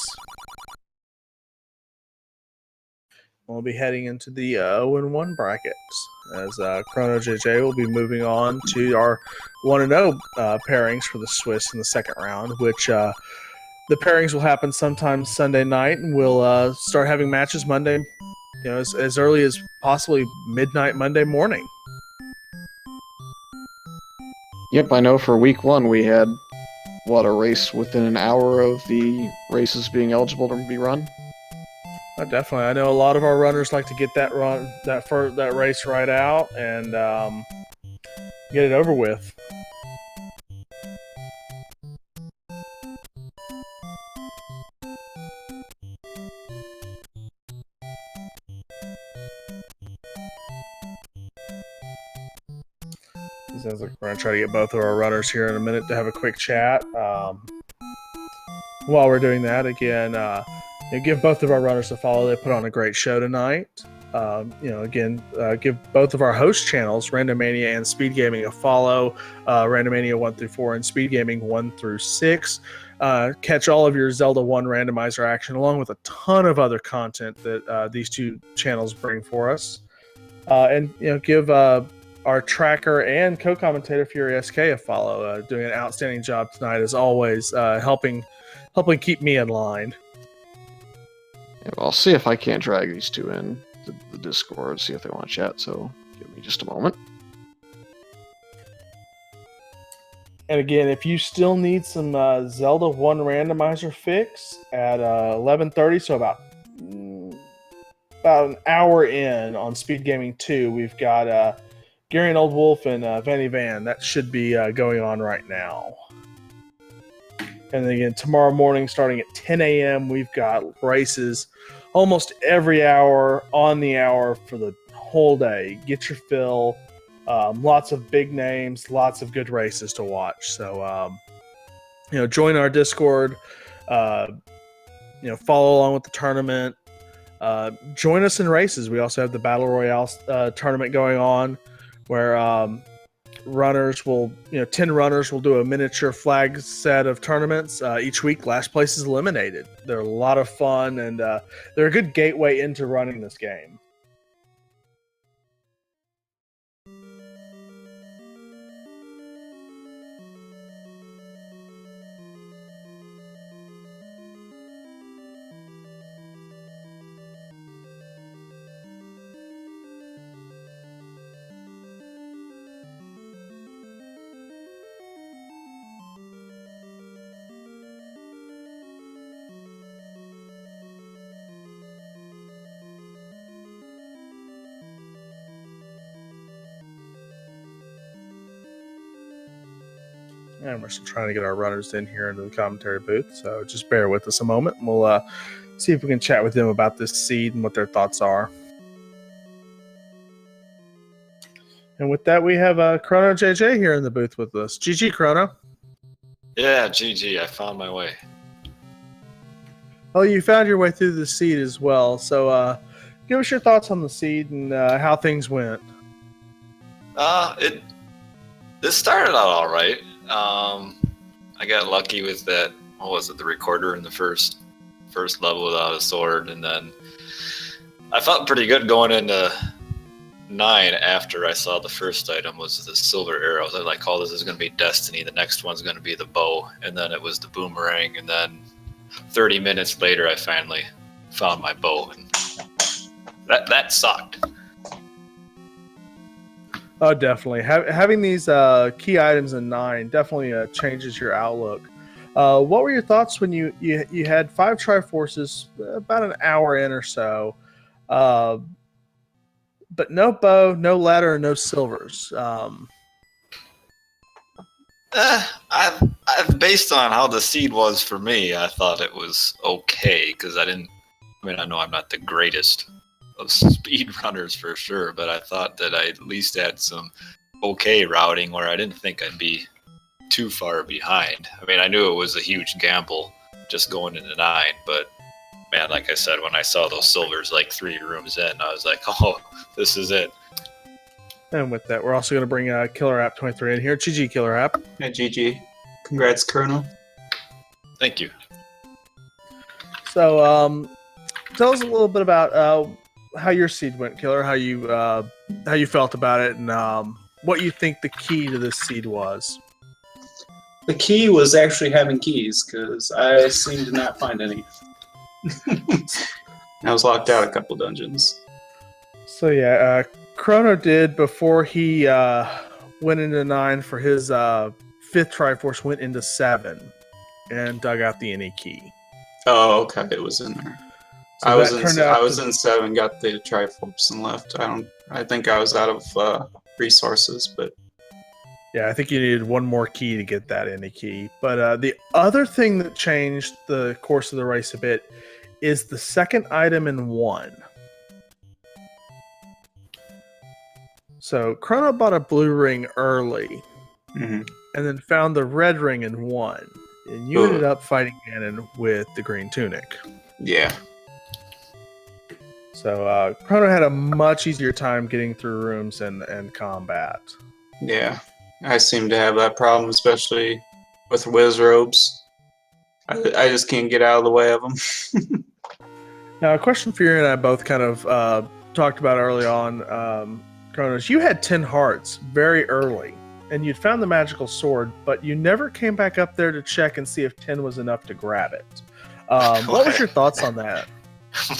We'll be heading into the 0-1 brackets, as ChronoJJ will be moving on to our 1-0 pairings for the Swiss in the second round, which the pairings will happen sometime Sunday night, and we'll start having matches Monday, as early as possibly midnight Monday morning. Yep, I know for week 1 we had, a race within an hour of the races being eligible to be run? Definitely. I know a lot of our runners like to get that race right out and get it over with. Sounds like we're going to try to get both of our runners here in a minute to have a quick chat. While we're doing that, again, give both of our runners a follow. They put on a great show tonight. Give both of our host channels, Randomania and Speed Gaming, a follow. Randomania 1 through 4 and Speed Gaming 1 through 6. Catch all of your Zelda 1 randomizer action, along with a ton of other content that these two channels bring for us. Give our tracker and co-commentator Fury SK a follow. Doing an outstanding job tonight, as always, helping keep me in line. Yeah, well, I'll see if I can't drag these two in the Discord, see if they want to chat, so give me just a moment. And again, if you still need some Zelda 1 randomizer fix at 11:30, so about an hour in on Speed Gaming 2, we've got Gary and Old Wolf and Vanny Van. That should be going on right now. And then again, tomorrow morning, starting at 10 a.m., we've got races almost every hour on the hour for the whole day. Get your fill. Lots of big names, lots of good races to watch. So, join our Discord. Follow along with the tournament. Join us in races. We also have the Battle Royale tournament going on, where runners will, 10 runners will do a miniature flag set of tournaments each week. Last place is eliminated. They're a lot of fun, and they're a good gateway into running this game. And we're still trying to get our runners in here into the commentary booth, so just bear with us a moment, and we'll see if we can chat with them about this seed and what their thoughts are. And with that, we have ChronoJJ here in the booth with us. GG, Chrono. Yeah, GG. I found my way. Oh, you found your way through the seed as well. So, give us your thoughts on the seed and how things went. This started out all right. I got lucky with that. What was it? The recorder in the first level without a sword, and then I felt pretty good going into 9 after I saw the first item was the silver arrows. I was like, oh, this is going to be destiny. The next one's going to be the bow, and then it was the boomerang, and then 30 minutes later, I finally found my bow, and that sucked. Oh, definitely. Having these key items in 9 definitely changes your outlook. What were your thoughts when you had 5 Triforces about an hour in or so, but no bow, no ladder, no silvers? I've based on how the seed was for me, I thought it was okay because I know I'm not the greatest of speed runners for sure, but I thought that I at least had some okay routing where I didn't think I'd be too far behind. I mean, I knew it was a huge gamble just going into 9, but man, like I said, when I saw those silvers like 3 rooms in, I was like, oh, this is it. And with that, we're also going to bring KillerApp23 in here. GG, KillerApp. Hey, GG. Congrats, Chrono. Thank you. So, tell us a little bit about how your seed went, Killer. How you felt about it, and what you think the key to this seed was. The key was actually having keys, because I seemed to not find any. I was locked out a couple dungeons. So yeah, Chrono did before he went into 9 for his 5th Triforce, went into 7 and dug out the any key. Oh, okay, it was in there. So I was in 7, got the Triforce and left. I think I was out of resources, but yeah, I think you needed one more key to get that any key. But the other thing that changed the course of the race a bit is the second item in 1. So Chrono bought a blue ring early, and then found the red ring in 1, and you ended up fighting Ganon with the green tunic. Yeah. So Chrono had a much easier time getting through rooms and combat. Yeah. I seem to have that problem, especially with Wiz robes. I just can't get out of the way of them. Now, a question for you and I both kind of talked about early on, Kronos. You had 10 hearts very early, and you'd found the magical sword, but you never came back up there to check and see if 10 was enough to grab it. What was your thoughts on that?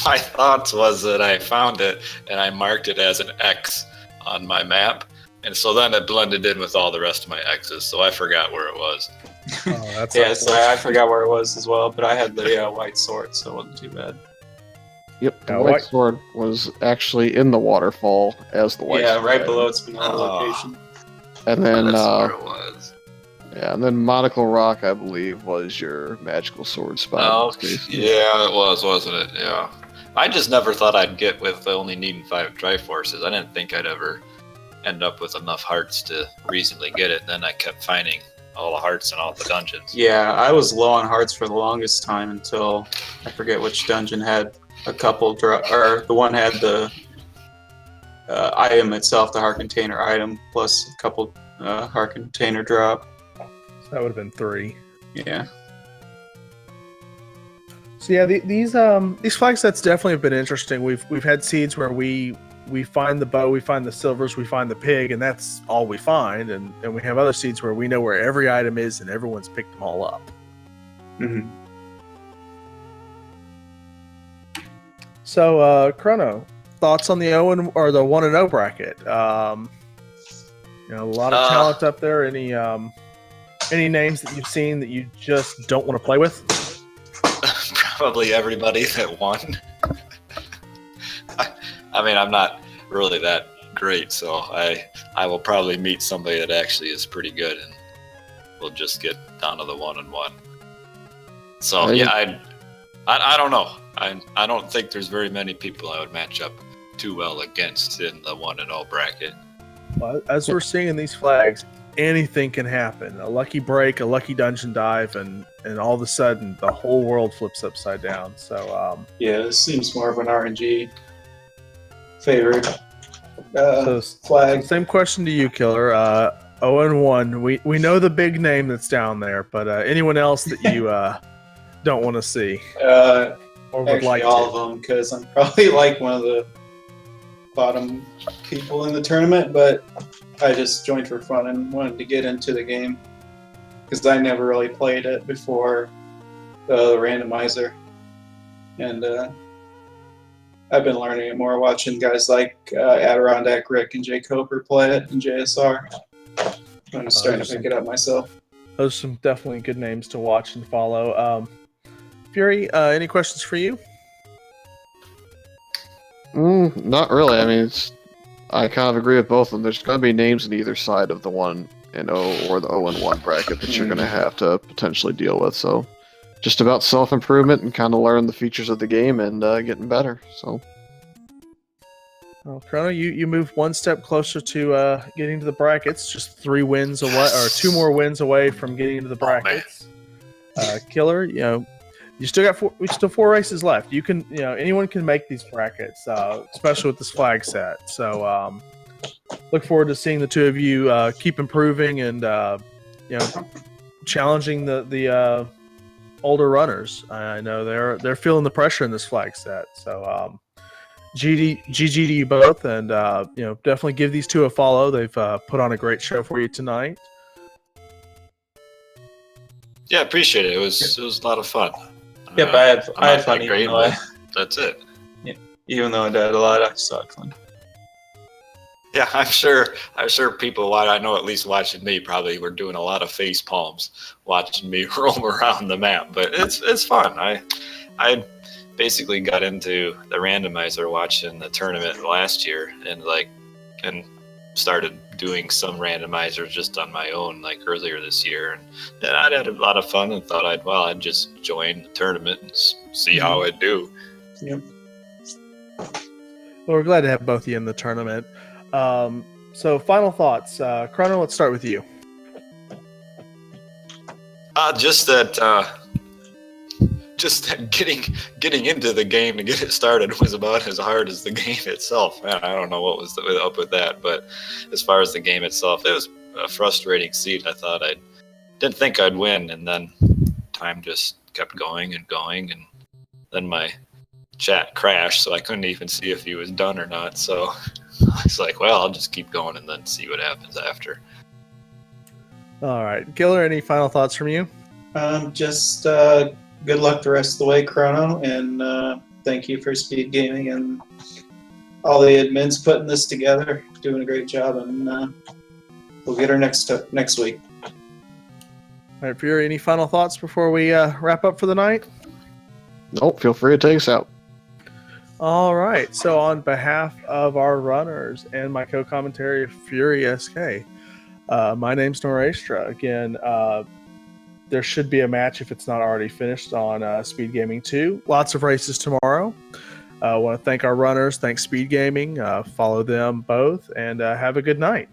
My thoughts was that I found it, and I marked it as an X on my map. And so then it blended in with all the rest of my X's, so I forgot where it was. Oh, that's yeah, so I forgot where it was as well, but I had the white sword, so it wasn't too bad. Yep, the white sword was actually in the waterfall as the white sword. Yeah, right below its vanilla location. And then, that's where it was. Yeah, and then Monocle Rock, I believe, was your magical sword spot. Oh, yeah, it was, wasn't it? Yeah. I just never thought I'd get with only needing 5 Triforces. I didn't think I'd ever end up with enough hearts to reasonably get it. Then I kept finding all the hearts in all the dungeons. Yeah, I was low on hearts for the longest time until I forget which dungeon had a couple or the one had the item itself, the heart container item, plus a couple heart container drop. So that would have been 3. Yeah. So yeah, these flag sets definitely have been interesting. We've had seeds where we find the bow, we find the silvers, we find the pig, and that's all we find. And we have other seeds where we know where every item is and everyone's picked them all up. Mm-hmm. So, Chrono, thoughts on the 1 and 0 bracket? A lot of talent up there. Any names that you've seen that you just don't want to play with? Probably everybody that won. I mean, I'm not really that great, so I will probably meet somebody that actually is pretty good, and we'll just get down to the 1 and 1. So yeah, I don't know. I don't think there's very many people I would match up too well against in the 1 and 0 bracket. Well, as we're seeing in these flags, anything can happen. A lucky break, a lucky dungeon dive, and all of a sudden the whole world flips upside down. So Yeah, this seems more of an RNG favorite so flag. same question to you, Killer. 0-1. We know the big name that's down there, but anyone else that you don't want to see or would Actually, like all to? of them, because I'm probably like one of the bottom people in the tournament, but I just joined for fun and wanted to get into the game because I never really played it before the randomizer, and I've been learning it more watching guys like Adirondack Rick and Jay Coper play it in JSR. I'm starting to pick it up myself. Those are some definitely good names to watch and follow. Fury, any questions for you? Not really. I mean, I kind of agree with both of them. There's going to be names in either side of the 1-0 or the 0-1 bracket that you're going to have to potentially deal with. So, just about self-improvement and kind of learn the features of the game and getting better. So, Well, Chrono, you moved one step closer to getting to the brackets. Just 3 wins away, or 2 more wins away from getting into the brackets. Killer, you still got 4 races left. You can, anyone can make these brackets, especially with this flag set. So, look forward to seeing the 2 of you keep improving and challenging the older runners. I know they're feeling the pressure in this flag set. So, GG to you both, and definitely give these 2 a follow. They've put on a great show for you tonight. Yeah, appreciate it. It was a lot of fun. Yep, I had fun. Great, that's it. Even though I died a lot, I still had fun. Yeah, I'm sure people I know at least watching me probably were doing a lot of face palms watching me roam around the map. But it's fun. I basically got into the randomizer watching the tournament last year and started doing some randomizers just on my own earlier this year, and I'd had a lot of fun and thought I'd just join the tournament and see how I do. Yep. Well, we're glad to have both of you in the tournament. So final thoughts. Chrono, let's start with you. Just that getting into the game to get it started was about as hard as the game itself. Man, I don't know what was up with that, but as far as the game itself, it was a frustrating seat. I didn't think I'd win, and then time just kept going, and then my chat crashed, so I couldn't even see if he was done or not. So I was like, well, I'll just keep going and then see what happens after. All right, Killer, any final thoughts from you? Just good luck the rest of the way, Chrono, and thank you for Speed Gaming and all the admins putting this together, doing a great job, and we'll get her next week. All right, Fury, any final thoughts before we wrap up for the night? nope, feel free to take us out. All right, so on behalf of our runners and my co-commentary, Fury SK, my name's Norastra. Again, there should be a match if it's not already finished on Speed Gaming 2. Lots of races tomorrow. I want to thank our runners. Thanks Speed Gaming. Follow them both, and have a good night.